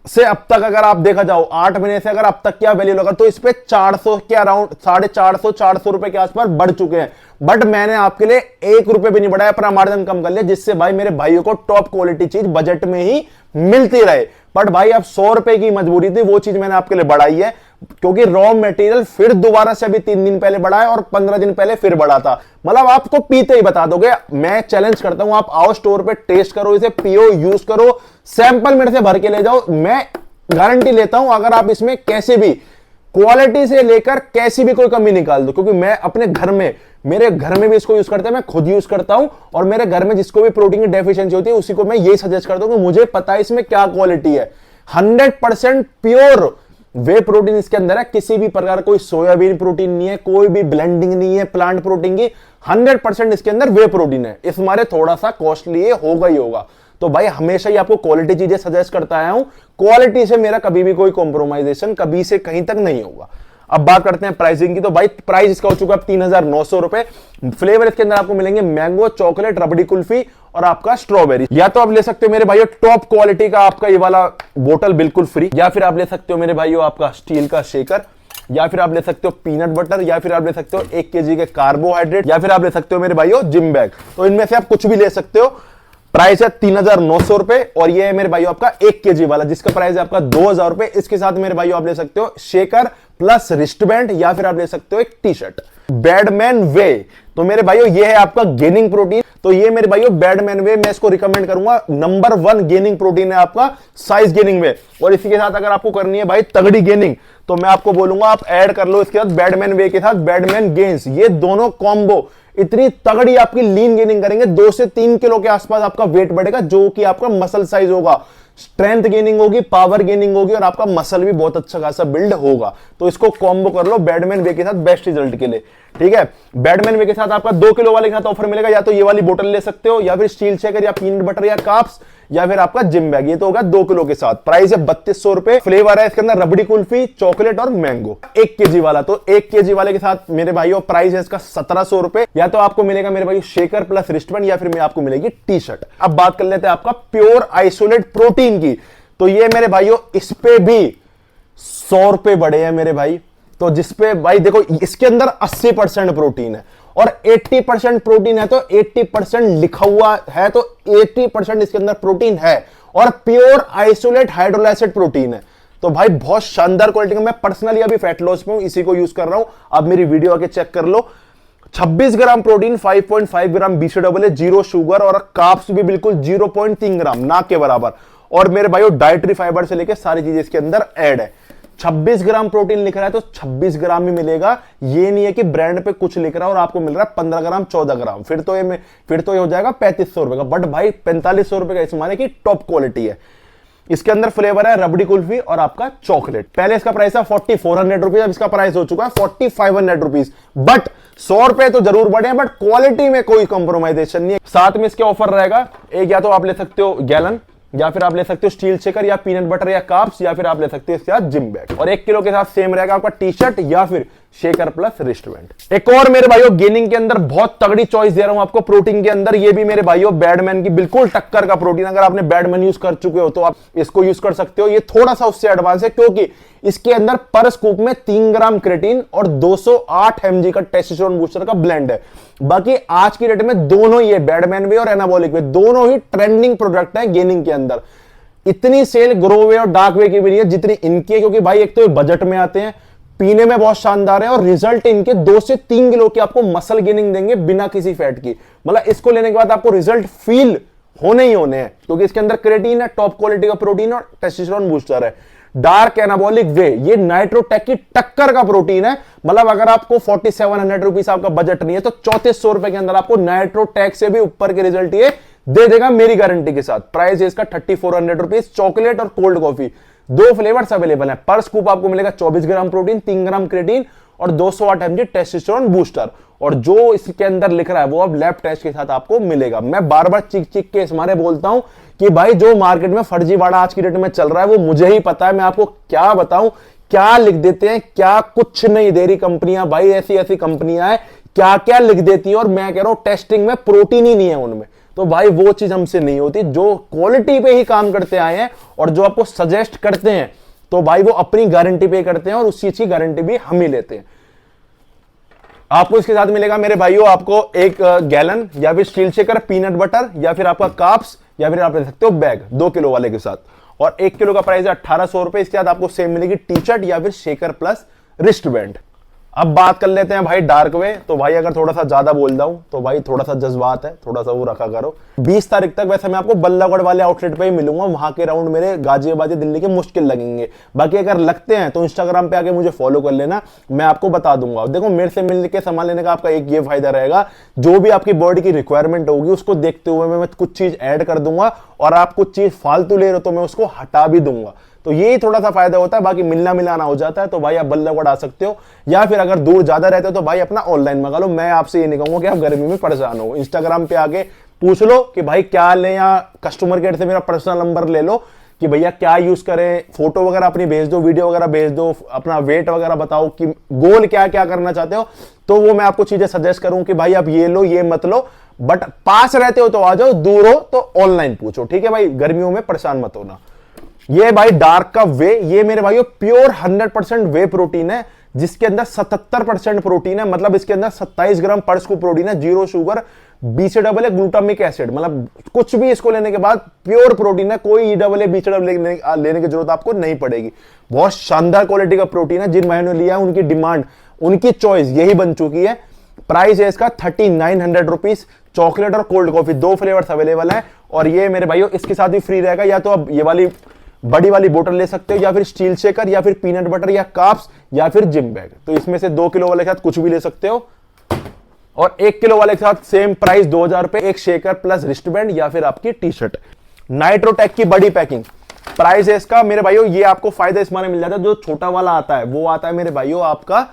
Speaker 1: से अब तक अगर आप देखा जाओ, 8 महीने से अगर अब तक क्या वैल्यू लगा, तो इस पे 400 के अराउंड 450 रुपए के आसपास बढ़ चुके हैं। बट मैंने आपके लिए 1 रुपए भी नहीं बढ़ाया, अपना मार्जिन कम कर लिया, जिससे भाई मेरे भाइयों को टॉप क्वालिटी चीज बजट में ही मिलती रहे। बट भाई अब 100 रुपए की मजबूरी थी, वो चीज मैंने आपके लिए बढ़ाई है, क्योंकि रॉ मटेरियल फिर दोबारा से अभी 3 दिन पहले बढ़ा है और 15 दिन पहले फिर बढ़ा था। मतलब आपको पीते ही बता दोगे। मैं चैलेंज करता हूं, आप आओ स्टोर पे, टेस्ट करो, इसे पियो, यूज करो, सैंपल मेरे से भर के ले जाओ। मैं गारंटी लेता हूं अगर आप इसमें कैसे भी क्वालिटी से लेकर कैसी भी कोई कमी निकाल दो, क्योंकि मैं अपने घर में, मेरे घर में भी इसको यूज करते हैं, मैं खुद यूज करता हूं और मेरे घर में जिसको भी प्रोटीन की डेफिशिएंसी होती है उसी को मैं यही सजेस्ट करता हूं कि मुझे पता है इसमें क्या क्वालिटी है। 100% प्योर वे प्रोटीन इसके अंदर है। किसी भी प्रकार कोई सोयाबीन प्रोटीन नहीं है, कोई भी ब्लेंडिंग नहीं है प्लांट प्रोटीन की। 100% इसके अंदर वे प्रोटीन है। इस मारे थोड़ा सा कॉस्टली ये होगा ही होगा। तो भाई हमेशा ही आपको क्वालिटी चीजें सजेस्ट करता आया हूं। क्वालिटी से मेरा कभी भी कोई कॉम्प्रोमाइजेशन कभी से कहीं तक नहीं होगा। अब बात करते हैं प्राइसिंग की। तो भाई प्राइस इसका हो चुका है 3900 रुपए। फ्लेवर इसके अंदर आपको मिलेंगे मैंगो, चॉकलेट, रबड़ी कुल्फी और आपका स्ट्रॉबेरी। या तो आप ले सकते हो मेरे भाइयों टॉप क्वालिटी का आपका ये वाला बोतल बिल्कुल फ्री, या फिर आप ले सकते हो मेरे भाइयों आपका स्टील का शेकर, या फिर आप ले सकते हो पीनट बटर, या फिर आप ले सकते हो 1 केजी के कार्बोहाइड्रेट, या फिर आप ले सकते हो मेरे भाइयों जिम बैग। तो इनमें से आप कुछ भी ले सकते हो। प्राइस है 3900 रुपए और ये है मेरे भाइयों आपका 1 केजी वाला, जिसका प्राइस है आपका 2000 रुपए। इसके साथ मेरे भाइयों आप ले सकते हो शेकर प्लस रिस्टबैंड, या फिर आप ले सकते हो एक टी शर्ट। बैडमैन वे, तो मेरे भाइयों ये है आपका गेनिंग प्रोटीन। तो ये मेरे भाइयों बैडमैन वे, मैं इसको रिकमेंड करूंगा। नंबर 1 गेनिंग प्रोटीन है आपका, साइज गेनिंग वे। और इसी के साथ अगर आपको करनी है भाई तगड़ी गेनिंग, तो मैं आपको बोलूंगा आप ऐड कर लो इसके साथ बैडमैन वे के साथ बैडमैन गेन्स। ये दोनों कॉम्बो इतनी तगड़ी आपकी लीन गेनिंग करेंगे, 2 से 3 किलो के आसपास आपका वेट बढ़ेगा, जो कि आपका मसल साइज होगा। स्ट्रेंथ गेनिंग होगी, पावर गेनिंग होगी और आपका मसल भी बहुत अच्छा खासा बिल्ड होगा। तो इसको कॉम्बो कर लो बैडमैन वे के साथ बेस्ट रिजल्ट के लिए। ठीक है, बैडमैन वे के साथ आपका 2 किलो वाले के साथ ऑफर मिलेगा। या तो ये वाली बोतल ले सकते हो, या फिर स्टील शेकर, या पीनट बटर, या काप्स, या फिर आपका जिम बैग। ये तो होगा 2 किलो के साथ। प्राइस है 3200 रुपए। फ्लेवर है इसके अंदर रबड़ी कुल्फी, चॉकलेट और मैंगो। 1 केजी वाला, तो 1 केजी वाले के साथ मेरे भाइयों प्राइस है इसका 1700 रुपए। या तो आपको मिलेगा मेरे भाई शेकर प्लस रिस्टबैंड, या फिर आपको मिलेगी टी शर्ट। अब बात कर लेते हैं आपका प्योर आइसोलेट प्रोटीन की। तो ये मेरे भाइयों इस पे भी 100 रुपए बढ़े हैं मेरे भाई। तो जिसपे भाई देखो इसके अंदर 80% प्रोटीन है और 80% प्रोटीन है, तो 80% लिखा हुआ है, तो 80% इसके अंदर प्रोटीन है और प्योर आइसोलेट हाइड्रोलाइसेट प्रोटीन है। तो भाई बहुत शानदार क्वालिटी का। मैं पर्सनली अभी फैट लॉस में हूं, इसी को यूज कर रहा हूं। अब मेरी वीडियो आके चेक कर लो। 26 ग्राम प्रोटीन, 5.5 ग्राम BCAA है, 0 शुगर और कार्ब्स भी बिल्कुल 0.3 ग्राम, ना के बराबर। और मेरे भाइयों डाइटरी फाइबर से लेकर सारी चीजें इसके अंदर ऐड है। 26 ग्राम प्रोटीन लिख रहा है तो 26 ग्राम ही मिलेगा। ये नहीं है कि ब्रांड पे कुछ लिख रहा है और आपको मिल रहा है 15 ग्राम 14 ग्राम, फिर तो ये हो जाएगा 3500 रुपए का। बट भाई 4500 रुपए का, इस माने की टॉप क्वालिटी है। इसके अंदर फ्लेवर है रबड़ी कुल्फी और आपका चॉकलेट। पहले इसका प्राइस था 4400 रुपीज, अब इसका प्राइस हो चुका है 4500 रुपीज। बट 100 रुपए तो जरूर बढ़े, बट क्वालिटी में कोई कॉम्प्रोमाइजेशन नहीं है। साथ में इसके ऑफर रहेगा, एक या तो आप ले सकते हो गैलन, या फिर आप ले सकते हो स्टील शेकर या पीनट बटर या काप्स, या फिर आप ले सकते हो इसके साथ जिम बैग। और 1 किलो के साथ सेम रहेगा आपका टी शर्ट या फिर शेकर प्लस रिस्ट बैंड। एक और मेरे भाइयों गेनिंग के अंदर बहुत तगड़ी चॉइस दे रहा हूं आपको प्रोटीन के अंदर। ये भी मेरे भाइयों बैडमैन की बिल्कुल टक्कर का प्रोटीन। अगर आपने बैडमैन यूज कर चुके हो तो आप इसको यूज कर सकते हो। ये थोड़ा सा उससे एडवांस है, क्योंकि इसके अंदर पर स्कूप में 3 ग्राम क्रेटीन और 208 mg का टेस्टोस्टेरोन बूस्टर का ब्लेंड है। बाकी आज की डेट में दोनों ये बैडमैन वे और एनाबॉलिक वे दोनों ही ट्रेंडिंग प्रोडक्ट है गेनिंग के अंदर। इतनी सेल ग्रो वे और डार्क वे की भी नहीं है जितनी इनकी है, क्योंकि भाई एक तो बजट में आते हैं, पीने में बहुत शानदार है और रिजल्ट इनके 2 से 3 किलो की आपको मसल गेनिंग देंगे बिना किसी फैट की। मतलब इसको लेने के बाद आपको रिजल्ट फील होने ही होने हैं, क्योंकि इसके अंदर क्रेटीन है, टॉप क्वालिटी का प्रोटीन और टेस्टोस्टेरोन बूस्टर है। डार्क एनाबॉलिक वे ये नाइट्रोटेक की टक्कर का प्रोटीन है। मतलब अगर आपको 4700 रुपीज आपका बजट नहीं है तो 3400 रुपए के अंदर आपको नाइट्रोटेक से भी ऊपर के रिजल्ट ये दे देगा मेरी गारंटी के साथ। प्राइस है इसका 3400 रुपीज। चॉकलेट और कोल्ड कॉफी 2 फ्लेवर्स अवेलेबल है। पर स्कूप आपको मिलेगा 24 ग्राम प्रोटीन, 3 ग्राम क्रेटीन और 208 mg टेस्टोस्टेरोन बूस्टर। और जो इसके अंदर लिख रहा है वो अब लैब टेस्ट के साथ आपको मिलेगा। मैं बार बार चिक चिक के इस मारे बोलता हूं कि भाई जो मार्केट में फर्जीवाड़ा आज की डेट में चल रहा है वो मुझे ही पता है। मैं आपको क्या बताऊं, क्या लिख देते हैं, क्या कुछ नहीं दे रही कंपनियां। भाई ऐसी ऐसी कंपनियां हैं क्या क्या लिख देती है, और मैं कह रहा हूं टेस्टिंग में प्रोटीन ही नहीं है उनमें। तो भाई वो चीज हमसे नहीं होती। जो क्वालिटी पे ही काम करते आए हैं और जो आपको सजेस्ट करते हैं तो भाई वो अपनी गारंटी पे करते हैं और उस चीज की गारंटी भी हम ही लेते हैं। आपको इसके साथ मिलेगा मेरे भाइयों आपको एक गैलन या फिर स्टील शेकर, पीनट बटर या फिर आपका काप्स या फिर आप ले सकते हो बैग 2 किलो वाले के साथ। और 1 किलो का प्राइस है 1800 रुपए। इसके साथ आपको सेम मिलेगी टी शर्ट या फिर शेकर प्लस रिस्ट बैंड। अब बात कर लेते हैं भाई डार्क वे। तो भाई अगर थोड़ा सा ज्यादा बोल रहा हूं तो भाई थोड़ा सा जज्बात है, थोड़ा सा वो रखा करो। 20 तारीख तक वैसे मैं आपको बल्लागढ़ वाले आउटलेट पे ही मिलूंगा। वहां के राउंड मेरे गाजियाबाद दिल्ली के मुश्किल लगेंगे। बाकी अगर लगते हैं तो इंस्टाग्राम पे आके मुझे फॉलो कर लेना, मैं आपको बता दूंगा। देखो मेरे से मिलने के सामान लेने का आपका एक ये फायदा रहेगा, जो भी आपकी बॉडी की रिक्वायरमेंट होगी उसको देखते हुए मैं कुछ चीज ऐड कर दूंगा, और आप कुछ चीज फालतू ले रहे हो तो मैं उसको हटा भी दूंगा। तो यही थोड़ा सा फायदा होता है। बाकी मिलना मिलाना हो जाता है। तो भाई आप बल्लागढ़ आ सकते हो, या फिर अगर दूर ज्यादा रहते हो तो भाई अपना ऑनलाइन मंगा लो। मैं आपसे ये नहीं कहूंगा कि आप गर्मी में परेशान हो। इंस्टाग्राम पे आके पूछ लो कि भाई क्या लें, या कस्टमर केयर से मेरा पर्सनल नंबर ले लो कि भैया क्या यूज करें। फोटो वगैरह अपनी भेज दो, वीडियो वगैरह भेज दो, अपना वेट वगैरह बताओ कि गोल क्या क्या करना चाहते हो, तो वो मैं आपको चीजें सजेस्ट करूं कि भाई आप ये लो ये मत लो। बट पास रहते हो तो आ जाओ, दूर हो तो ऑनलाइन पूछो, ठीक है भाई। गर्मियों में परेशान मत होना। ये भाई डार्क का वे, ये मेरे भाइयों प्योर 100% वे प्रोटीन है, जिसके अंदर 77% प्रोटीन है। मतलब इसके अंदर 27 ग्राम पर स्कूप प्रोटीन है, 0 शुगर, BCAA ग्लूटामिक एसिड। मतलब कुछ भी इसको लेने के बाद प्योर प्रोटीन है, कोई EAA BCAA लेने की जरूरत आपको नहीं पड़ेगी। बहुत शानदार क्वालिटी का प्रोटीन है। जिन भाइयों ने लिया है उनकी डिमांड, उनकी चॉइस यही बन चुकी है। प्राइस है इसका 3900 रुपीज। चॉकलेट और कोल्ड कॉफी 2 फ्लेवर्स अवेलेबल है। और ये मेरे भाइयों इसके साथ भी फ्री रहेगा। या तो अब ये वाली बड़ी वाली बोतल ले सकते हो, या फिर स्टील शेकर, या फिर पीनट बटर, या काप्स, या फिर जिम बैग। तो इसमें से 2 किलो वाले के साथ कुछ भी ले सकते हो। और 1 किलो वाले के साथ सेम प्राइस 2000 रुपए, एक शेकर प्लस रिस्ट बैंड या फिर आपकी टी शर्ट। नाइट्रोटेक की बड़ी पैकिंग, प्राइस है इसका मेरे भाइयों, ये आपको फायदा इसमें मिल जाता है। जो छोटा वाला आता है वो आता है मेरे भाइयों आपका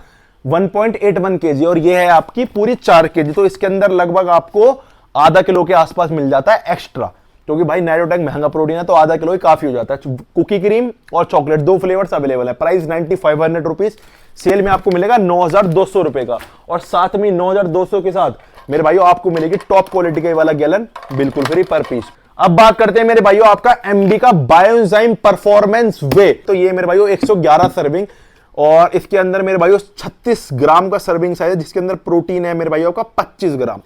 Speaker 1: 1.81 kg, और ये है आपकी पूरी 4 kg। तो इसके अंदर लगभग आपको आधा किलो के आसपास मिल जाता है एक्स्ट्रा, क्योंकि भाई नाइट्रोटेक महंगा प्रोटीन है तो आधा किलो ही काफी हो जाता है। कुकी क्रीम और चॉकलेट 2 फ्लेवर्स अवेलेबल है। Price 9500 rupees. सेल में आपको मिलेगा 9200 रुपए का। और साथ में 9200 के साथ मेरे भाइयों आपको मिलेगी टॉप क्वालिटी का वाला गैलन बिल्कुल फ्री पर पीस। अब बात करते हैं मेरे भाइयों आपका MB का बायोएंजाइम परफॉर्मेंस वे। तो ये मेरे भाइयों 111 सर्विंग, और इसके अंदर मेरे भाइयों 36 ग्राम का सर्विंग साइज है, जिसके अंदर प्रोटीन है मेरे भाइयों का 25 ग्राम।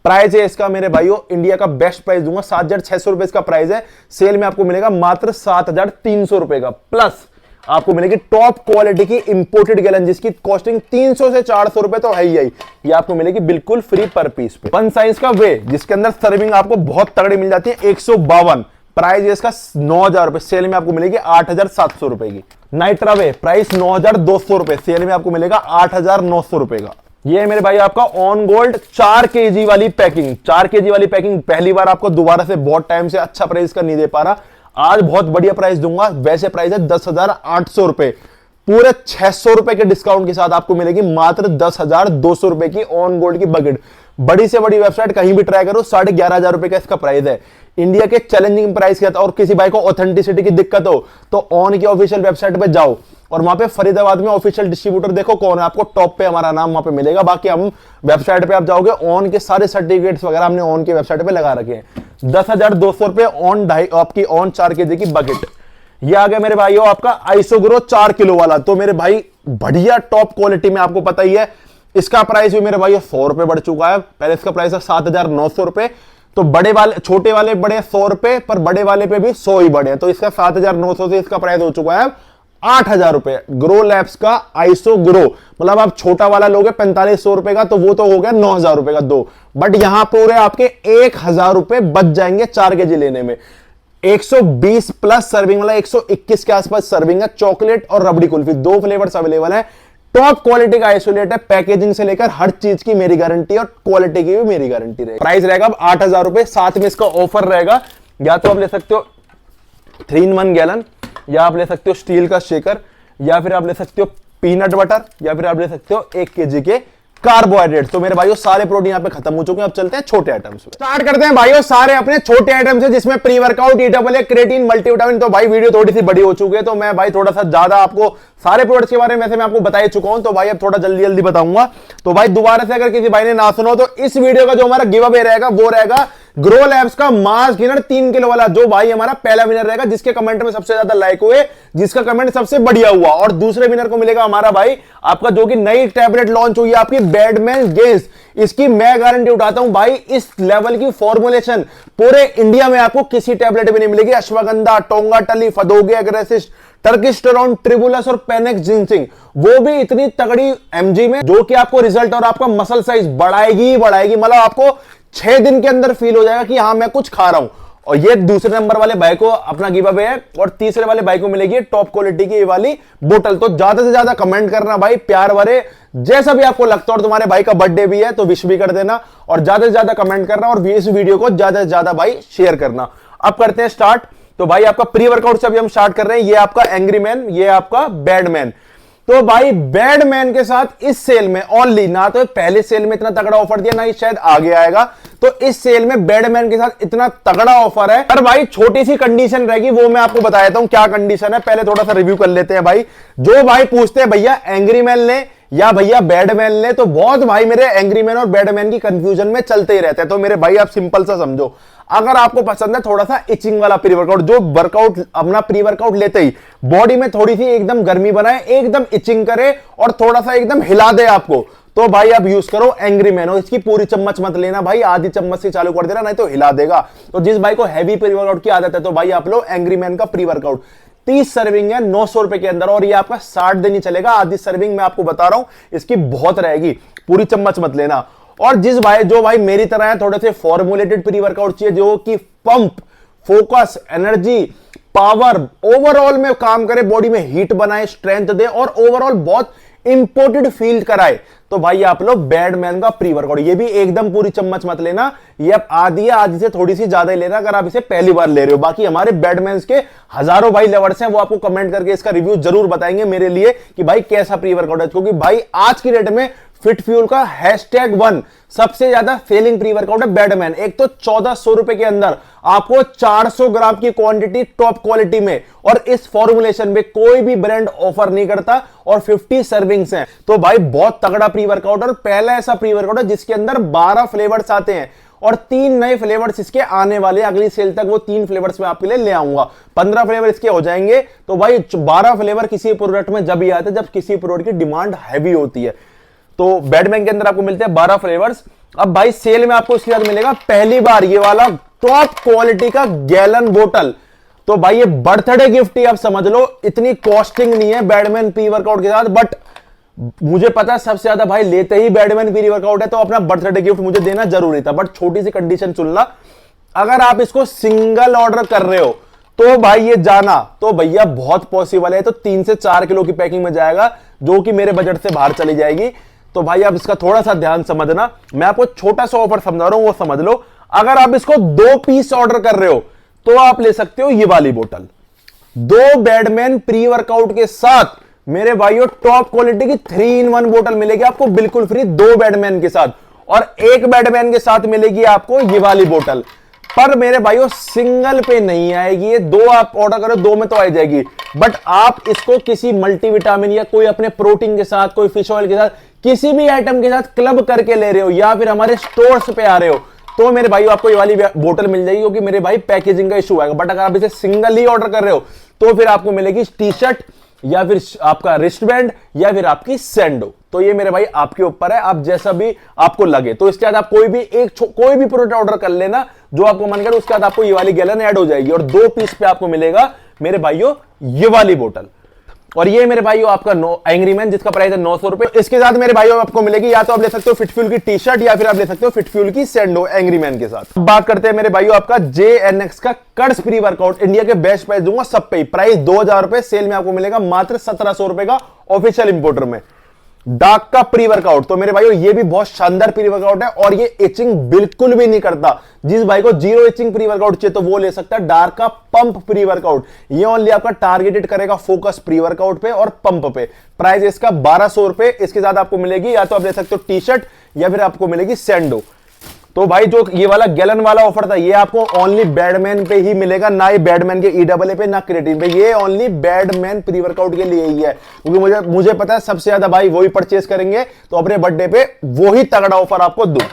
Speaker 1: प्राइस है इसका मेरे भाइयों, इंडिया का बेस्ट प्राइस दूंगा, 7600 रुपए इसका प्राइस है। सेल में आपको मिलेगा मात्र 7300 रुपए का। प्लस आपको मिलेगी टॉप क्वालिटी की इंपोर्टेड गैलन, जिसकी कॉस्टिंग 300 से 400 रुपए तो है ही। ये आपको मिलेगी बिल्कुल फ्री पर पीस पे। 1 साइज का वे, जिसके अंदर सर्विंग आपको बहुत तगड़ी मिल जाती है, 152। प्राइस है इसका 9000 रुपए। सेल में आपको मिलेगी 8700 रुपए की। नाइट्रा वे, प्राइस 9200 रुपए। सेल में आपको मिलेगा 8900 रुपए का। ये मेरे भाई आपका ऑन गोल्ड 4 kg वाली पैकिंग। 4 kg वाली पैकिंग पहली बार आपको दोबारा से बहुत टाइम से अच्छा प्राइस का नहीं दे पा रहा। आज बहुत बढ़िया प्राइस दूंगा। वैसे प्राइस है 10,800 रुपए, पूरे 600 रुपए के डिस्काउंट के साथ आपको मिलेगी मात्र 10,200 रुपए की ऑन गोल्ड की बकेट। बड़ी से बड़ी वेबसाइट कहीं भी ट्राई करो, 11,500 रुपए का इसका प्राइस है। इंडिया के चैलेंजिंग प्राइस के साथ। और किसी भाई को ऑथेंटिसिटी की दिक्कत हो तो ऑन की ऑफिशियल वेबसाइट पे जाओ और वहां पे फरीदाबाद में ऑफिशियल डिस्ट्रीब्यूटर देखो कौन है, आपको टॉप पे हमारा नाम वहां पे मिलेगा। बाकी हम वेबसाइट पे आप जाओगे, ऑन के सारे सर्टिफिकेट्स वगैरह हमने ऑन की वेबसाइट पे लगा रखे हैं। 10,200 रुपए ऑन आपकी ऑन 4 केजी की बकेट। ये आ गया मेरे भाइयों आपका आइसोग्रो 4 किलो वाला। तो मेरे भाई बढ़िया टॉप क्वालिटी में, आपको पता ही है इसका प्राइस भी मेरे भाई 100 रुपए बढ़ चुका है। पहले इसका प्राइस है 7,900 रुपए। तो बड़े वाले, छोटे वाले बड़े 100 रुपए, पर बड़े वाले पे भी 100 ही बढ़े। तो इसका 7,900 से इसका प्राइस हो चुका है 8,000 रुपए। ग्रो लैब्स का आइसो ग्रो, मतलब आप छोटा वाला लोगे 4500 रुपए का, तो वो तो हो गया 9,000 रुपए का दो। बट यहां पूरे आपके 1,000 रुपए बच जाएंगे 4 केजी लेने में। 120 प्लस सर्विंग वाला, 121 के आसपास सर्विंग है। चॉकलेट और रबड़ी कुल्फी, 2 फ्लेवर्स अवेलेबल है। टॉप क्वालिटी का आइसोलेट है, पैकेजिंग से लेकर हर चीज की मेरी गारंटी और क्वालिटी की भी मेरी गारंटी रहेगी। प्राइस रहेगा अब 8,000 रुपए। साथ में इसका ऑफर रहेगा, या तो आप ले सकते हो 3-in-1 गैलन, या आप ले सकते हो स्टील का शेकर, या फिर आप ले सकते हो पीनट बटर, या फिर आप ले सकते हो 1 केजी के कार्बोहाइड्रेट। तो मेरे भाइयों सारे प्रोटीन यहाँ पे खत्म हो चुके हैं। अब चलते हैं छोटे आइटम्स पे। स्टार्ट करते हैं भाइयों सारे अपने छोटे आइटम्स है, जिसमें pre workout, EAA, creatine, multivitamin. तो भाई वीडियो थोड़ी सी बड़ी हो चुकी है, तो मैं भाई थोड़ा सा ज्यादा आपको सारे प्रोडक्ट्स के बारे में वैसे मैं आपको बता ही चुका हूं। तो भाई अब थोड़ा जल्दी जल्दी बताऊंगा। तो भाई दोबारा से अगर किसी भाई ने ना सुनो तो इस वीडियो का जो हमारा गिव अवे रहेगा वो रहेगा ग्रो लैब्स का मास गेनर 3 किलो वाला। जो भाई हमारा पहला विनर रहेगा, जिसके कमेंट में सबसे ज्यादा लाइक हुए, जिसका कमेंट सबसे बढ़िया हुआ, और दूसरे विनर को मिलेगा हमारा भाई आपका जो कि नई टैबलेट लॉन्च हुई है आपकी बैडमैन गेंस। इसकी मैं गारंटी उठाता हूं भाई, इस लेवल की फॉर्मुलेशन पूरे इंडिया में आपको किसी टैबलेट में नहीं मिलेगी। अश्वगंधा, टोंगा टली, फदोगे एग्रेसिस, टर्किस्टेरॉन, ट्रिबुलस और पेनेक्स जिंसिंग, वो भी इतनी तगड़ी एमजी में, जो कि आपको रिजल्ट और आपका मसल साइज बढ़ाएगी ही बढ़ाएगी। मतलब आपको 6 दिन के अंदर फील हो जाएगा कि हाँ मैं कुछ खा रहा हूं। और ये दूसरे नंबर वाले भाई को अपना गिव अवे है, और तीसरे वाले भाई को मिलेगी टॉप क्वालिटी की ये वाली बोतल। तो ज्यादा से ज्यादा कमेंट करना भाई, प्यार भरे जैसा भी आपको लगता है। और तुम्हारे भाई का बर्थडे भी है तो विश भी कर देना, और ज्यादा से ज्यादा कमेंट करना, और इस वीडियो को ज्यादा से ज्यादा भाई शेयर करना। अब करते हैं स्टार्ट। तो भाई आपका प्री वर्कआउट से अभी हम स्टार्ट कर रहे हैं। ये आपका एंग्री मैन, ये आपका बैडमैन। तो भाई बैडमैन के साथ इस सेल में ओनली, ना तो पहले सेल में इतना तगड़ा ऑफर दिया, ना ही शायद आगे आएगा। तो इस सेल में बैडमैन के साथ इतना तगड़ा ऑफर है। पर भाई छोटी सी कंडीशन रहेगी, वो मैं आपको बता देता हूं क्या कंडीशन है। पहले थोड़ा सा रिव्यू कर लेते हैं भाई। जो भाई पूछते हैं भैया एंग्री मैन ले या भैया बैडमैन ले, तो बहुत भाई मेरे एंग्री मैन और बैडमैन की कंफ्यूजन में चलते ही रहते हैं। तो मेरे भाई आप सिंपल सा समझो, अगर आपको पसंद है थोड़ा सा इचिंग वाला प्री वर्कआउट, जो वर्कआउट अपना प्री वर्कआउट लेते ही बॉडी में थोड़ी सी एकदम गर्मी बनाए, एकदम इचिंग करे और थोड़ा सा एकदम हिला दे आपको, तो भाई आप यूज करो एंग्री मैन। और इसकी पूरी चम्मच मत लेना भाई, आधी चम्मच से चालू कर देना, नहीं तो हिला देगा। तो जिस भाई को हैवी प्री वर्कआउट की आदत है, तो भाई आप लो एंग्री मैन का प्री वर्कआउट। 30 सर्विंग है 900 रुपए के अंदर, और ये आपका 60 दिन ही चलेगा। आधी सर्विंग मैं आपको बता रहा हूं इसकी बहुत रहेगी, पूरी चम्मच मत लेना। और जो भाई मेरी तरह है, थोड़े से फॉर्मुलेटेड प्री वर्कआउट चाहिए, जो कि pump, focus, energy, power, overall में काम करे, बॉडी में हीट बनाए, स्ट्रेंथ दे, और ओवरऑल बहुत इंपोर्टेड फील कराए, तो भाई आप लोग बैडमैन का प्री वर्कआउट। ये भी एकदम पूरी चम्मच मत लेना, ये आप आधी है, आधी से थोड़ी सी ज्यादा ही लेना अगर आप इसे पहली बार ले रहे हो। बाकी हमारे बैडमैन के हजारों भाई लवर्स हैं, वो आपको कमेंट करके इसका रिव्यू जरूर बताएंगे मेरे लिए कि भाई कैसा प्री वर्कआउट है। क्योंकि भाई आज की डेट में फिट फ्यूल का #1 सबसे ज्यादा सेलिंग प्री वर्कआउट है बैडमैन। एक तो 1400 रुपए के अंदर आपको 400 ग्राम की क्वांटिटी टॉप क्वालिटी में, और इस फॉर्मुलेशन में कोई भी ब्रांड ऑफर नहीं करता, और 50 सर्विंग्स हैं। तो भाई बहुत तगड़ा प्री वर्कआउट, और पहला ऐसा प्री वर्कआउट है जिसके अंदर 12 फ्लेवर्स आते हैं, और 3 नए फ्लेवर्स इसके आने वाले, अगली सेल तक वो 3 फ्लेवर्स में आपके लिए ले आऊंगा। 15 फ्लेवर इसके हो जाएंगे। तो भाई 12 फ्लेवर किसी प्रोडक्ट में जब ही आते हैं जब किसी प्रोडक्ट की डिमांड हैवी होती है। तो बैडमैन के अंदर आपको मिलते हैं 12 फ्लेवर्स। अब भाई सेल में आपको इसके साथ मिलेगा पहली बार ये वाला टॉप क्वालिटी का गैलन बोतल। तो भाई ये बर्थडे गिफ्ट ही आप समझ लो, इतनी कॉस्टिंग नहीं है बैडमैन प्री वर्कआउट के साथ। बट मुझे पता है सबसे ज्यादा भाई लेते ही बैडमैन प्री वर्कआउट है, तो अपना बर्थडे गिफ्ट मुझे देना जरूरी था। बट छोटी सी कंडीशन सुनना, अगर आप इसको सिंगल ऑर्डर कर रहे हो तो भाई ये जाना तो भैया बहुत पॉसिबल है, तो 3 से 4 किलो की पैकिंग में जाएगा, जो कि मेरे बजट से बाहर चली जाएगी। तो भाई आप इसका थोड़ा सा ध्यान समझना, मैं आपको छोटा सा ऑफर समझा रहा हूं, वो समझ लो। अगर आप इसको 2 पीस ऑर्डर कर रहे हो तो आप ले सकते हो ये वाली बोतल। 2 बैडमैन प्री वर्कआउट के साथ मेरे भाइयों टॉप क्वालिटी की 3-in-1 बोतल मिलेगी आपको बिल्कुल फ्री, 2 बैडमैन के साथ, और 1 बैडमैन के साथ मिलेगी आपको ये वाली बोतल। पर मेरे भाइयों सिंगल पे नहीं आएगी ये, 2 आप ऑर्डर करो 2 में तो आ जाएगी, बट आप इसको किसी मल्टीविटामिन या कोई अपने प्रोटीन के साथ, कोई फिश ऑयल के साथ, किसी भी आइटम के साथ क्लब करके ले रहे हो या फिर हमारे स्टोर्स पे आ रहे हो, तो मेरे भाई आपको ये वाली बोतल मिल जाएगी, क्योंकि मेरे भाई पैकेजिंग का इशू आएगा। बट अगर आप इसे सिंगल ही ऑर्डर कर रहे हो तो फिर आपको मिलेगी टी शर्ट या फिर आपका रिस्ट बैंड या फिर आपकी सैंडो। तो ये मेरे भाई आपके ऊपर है, आप जैसा भी आपको लगे। तो इसके बाद आप कोई भी प्रोडक्ट ऑर्डर कर लेना जो आपको मन करे, उसके बाद आपको ये वाली गैलन ऐड हो जाएगी और 2 पीस पे आपको मिलेगा मेरे भाइयों ये वाली बोतल। और ये मेरे भाइयों आपका एंग्री मैन जिसका प्राइस है 900 रुपए। इसके साथ मेरे भाइयों आपको मिलेगी, या तो आप ले सकते हो फिटफ्यूल की टी शर्ट या फिर आप ले सकते हो फिटफ्यूल की सैंडो एंग्री मैन के साथ। बात करते हैं मेरे भाइयों आपका JNX का कर्ड्स प्री वर्कआउट। इंडिया के बेस्ट प्राइस दूंगा सब पे, प्राइस 2000 रुपए, सेल में आपको मिलेगा मात्र 1700 रुपए का ऑफिशियल इंपोर्टर में। डार्क का प्री वर्कआउट, तो मेरे भाइयों ये भी बहुत शानदार प्री वर्कआउट है और ये इचिंग बिल्कुल भी नहीं करता। जिस भाई को 0 इचिंग प्री वर्कआउट चाहिए तो वो ले सकता है डार्क का पंप प्री वर्कआउट। ये ओनली आपका टारगेटेड करेगा फोकस प्री वर्कआउट पे और पंप पे। प्राइस इसका 1200 रुपए। इसके साथ आपको मिलेगी, या तो आप ले सकते हो टी शर्ट या फिर आपको मिलेगी सैंडो। तो भाई जो ये वाला गैलन वाला ऑफर था ये आपको ओनली बैडमैन पे ही मिलेगा, ना ये बैडमैन के EAA पे ना क्रिएटिन पे। ये ओनली बैडमैन प्री वर्कआउट के लिए ही है, क्योंकि मुझे पता है सबसे ज्यादा भाई वही परचेस करेंगे, तो अपने बर्थडे पे वो ही तगड़ा ऑफर आपको दूं।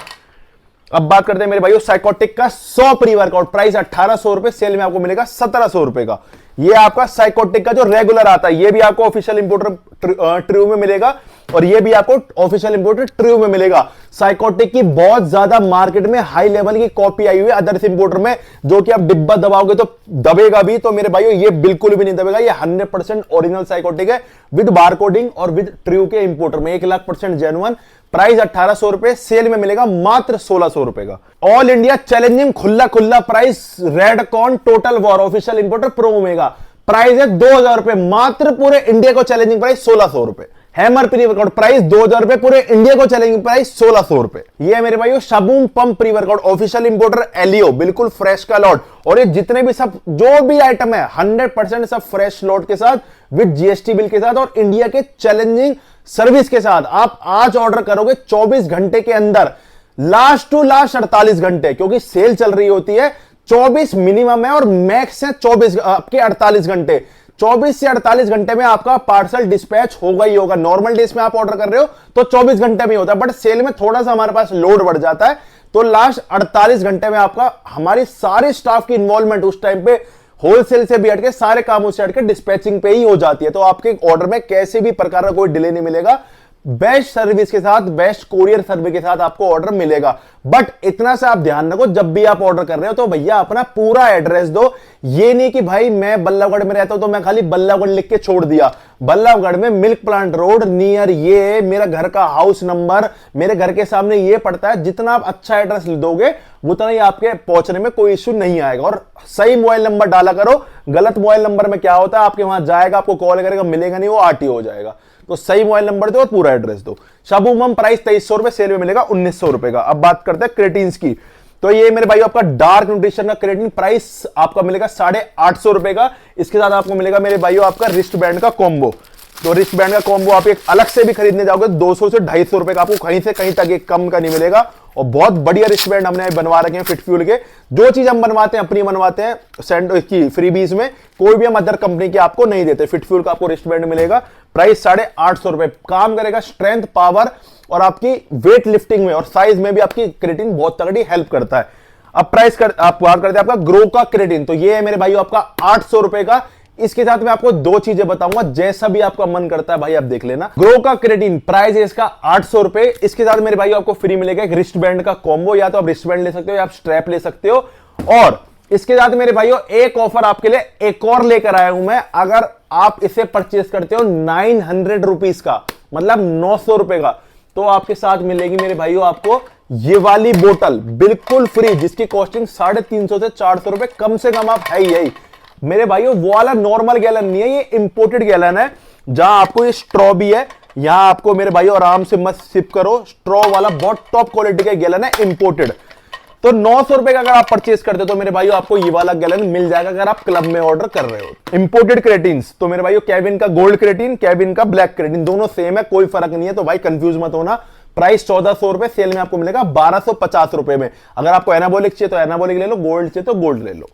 Speaker 1: अब बात करते हैं मेरे भाइयों साइकोटिक का 100 प्री वर्कआउट। प्राइस 1800 रुपए, सेल में आपको मिलेगा 1700 रुपए का। ये आपका साइकोटिक का जो रेगुलर आता है ये भी आपको ऑफिशियल इंपोर्टर ट्रू में मिलेगा और ये भी आपको ऑफिशियल इंपोर्टर ट्रू में मिलेगा। साइकोटिक की बहुत ज्यादा मार्केट में हाई लेवल की कॉपी आई हुई है अदर्स इंपोर्टर में, जो कि आप डिब्बा दबाओगे तो दबेगा भी, तो मेरे भाइयों ये बिल्कुल भी नहीं दबेगा। ये 100% ओरिजिनल साइकोटिक है विद बारकोडिंग और विद ट्रू के इंपोर्टर में, 1,00,000% जेन्युइन। प्राइस 1800 रुपए, सेल में मिलेगा मात्र 1600 रुपए का। ऑल इंडिया चैलेंजिंग खुला price Redcon total war official importer pro omega. Price है 2000 रुपए, मात्र पूरे इंडिया को चैलेंजिंग प्राइस 1600 रुपए। हैमर प्री वर्कआउट प्राइस 2000 रुपए, पूरे इंडिया को चैलेंजिंग प्राइस 1600 रुपए। ये मेरे भाइयों Shaboom pump pre workout official importer एलियो, बिल्कुल फ्रेश का लॉट। और ये जितने भी सब जो भी आइटम है 100% सब फ्रेश लॉट के साथ विद GST बिल के साथ और इंडिया के चैलेंजिंग सर्विस के साथ। आप आज ऑर्डर करोगे 24 घंटे के अंदर, लास्ट टू लास्ट 48 घंटे, क्योंकि सेल चल रही होती है। 24 मिनिमम है और मैक्स है 24 आपके 48 घंटे। 24 से 48 घंटे में आपका पार्सल डिस्पैच होगा ही होगा। नॉर्मल डेज में आप ऑर्डर कर रहे हो तो 24 घंटे में होता है, बट सेल में थोड़ा सा हमारे पास लोड बढ़ जाता है, तो लास्ट 48 घंटे में आपका हमारी सारे स्टाफ की इन्वॉल्वमेंट उस टाइम पे होलसेल से भी हटके सारे कामों से हटके डिस्पैचिंग पे ही हो जाती है। तो आपके ऑर्डर में कैसे भी प्रकार का कोई डिले नहीं मिलेगा। बेस्ट सर्विस के साथ, बेस्ट कोरियर सर्विस के साथ आपको ऑर्डर मिलेगा। बट इतना सा आप ध्यान रखो, जब भी आप ऑर्डर कर रहे हो तो भैया अपना पूरा एड्रेस दो। ये नहीं कि भाई मैं बल्लभगढ़ में रहता हूं तो मैं खाली बल्लभगढ़ लिख के छोड़ दिया। बल्लभगढ़ में मिल्क प्लांट रोड नियर ये मेरा घर का हाउस नंबर, मेरे घर के सामने ये पड़ता है। जितना आप अच्छा एड्रेस दोगे उतना ही आपके पहुंचने में कोई इश्यू नहीं आएगा। और सही मोबाइल नंबर डाला करो, गलत मोबाइल नंबर में क्या होता है, आपके वहां जाएगा, आपको कॉल करेगा, मिलेगा नहीं, वो RTO हो जाएगा। तो सही मोबाइल नंबर दो और पूरा एड्रेस दो। शबूमम प्राइस 2300 रुपए, सेल में मिलेगा 1900 रुपए का। अब बात करते हैं क्रेटीन्स की। तो ये मेरे भाई आपका डार्क न्यूट्रिशन का क्रेटीन प्राइस आपका मिलेगा 850 रुपए का। इसके साथ आपको मिलेगा मेरे भाइयों आपका रिस्ट बैंड का कॉम्बो। तो रिस्ट बैंड का कॉम्बो आप एक अलग से भी खरीदने जाओगे 200 से 250 रुपए का, आपको कहीं से कहीं तक एक कम का नहीं मिलेगा। और बहुत बढ़िया रिस्ट बैंड हमने बनवा रखे हैं फिटफ्यूल के। जो चीज हम बनवाते हैं अपनी बनवाते हैं, सेंड की फ्रीबीज में कोई भी हम अदर कंपनी की आपको नहीं देते। फिटफ्यूल का आपको रिस्ट बैंड मिलेगा, प्राइस 850 रुपए। काम करेगा स्ट्रेंथ, पावर और आपकी वेट लिफ्टिंग में और साइज में भी आपकी क्रेटीन बहुत तगड़ी हेल्प करता है। अब प्राइस आप बात करते हैं आपका ग्रो का क्रेटीन। तो ये है मेरे भाई आपका 800 रुपए का। इसके साथ मैं आपको 2 चीजें बताऊंगा, जैसा भी आपका मन करता है भाई आप देख लेना। ग्रो का क्रेटीन प्राइस है इसका 800 रुपए। इसके साथ मेरे भाई आपको फ्री मिलेगा एक रिस्ट बैंड का कॉम्बो, या तो आप रिस्ट बैंड ले सकते हो या आप स्ट्रैप ले सकते हो। और इसके साथ मेरे भाइयों एक ऑफर आपके लिए एक और लेकर आया हूं मैं। अगर आप इसे परचेस करते हो 900 रुपीज का, मतलब 900 रुपए का, तो आपके साथ मिलेगी मेरे भाइयों आपको ये वाली बोतल बिल्कुल फ्री, जिसकी कॉस्टिंग 350 से 400 रुपए कम से कम आप है यही मेरे भाइयों। वो वाला नॉर्मल गैलन नहीं है, ये इंपोर्टेड गैलन है, जहां आपको ये स्ट्रॉ भी है। यहां आपको मेरे भाइयों आराम से मत सिप करो, स्ट्रॉ वाला बहुत टॉप क्वालिटी का गैलन है, इंपोर्टेड। तो 900 रुपए का अगर आप परचेस करते हो तो मेरे भाइयों आपको ये वाला गैलन मिल जाएगा अगर आप क्लब में ऑर्डर कर रहे हो। इंपोर्टेड क्रेटिन्स, तो मेरे भाइयों कैबिन का गोल्ड क्रेटिन, कैबिन का ब्लैक क्रेटिन, दोनों सेम है, कोई फर्क नहीं है, तो भाई कंफ्यूज मत होना। प्राइस 1400 रुपए, सेल में आपको मिलेगा 1250 रुपए में। अगर आपको एनाबॉलिक चाहिए तो एनाबॉलिक ले लो, गोल्ड चाहिए तो गोल्ड ले लो।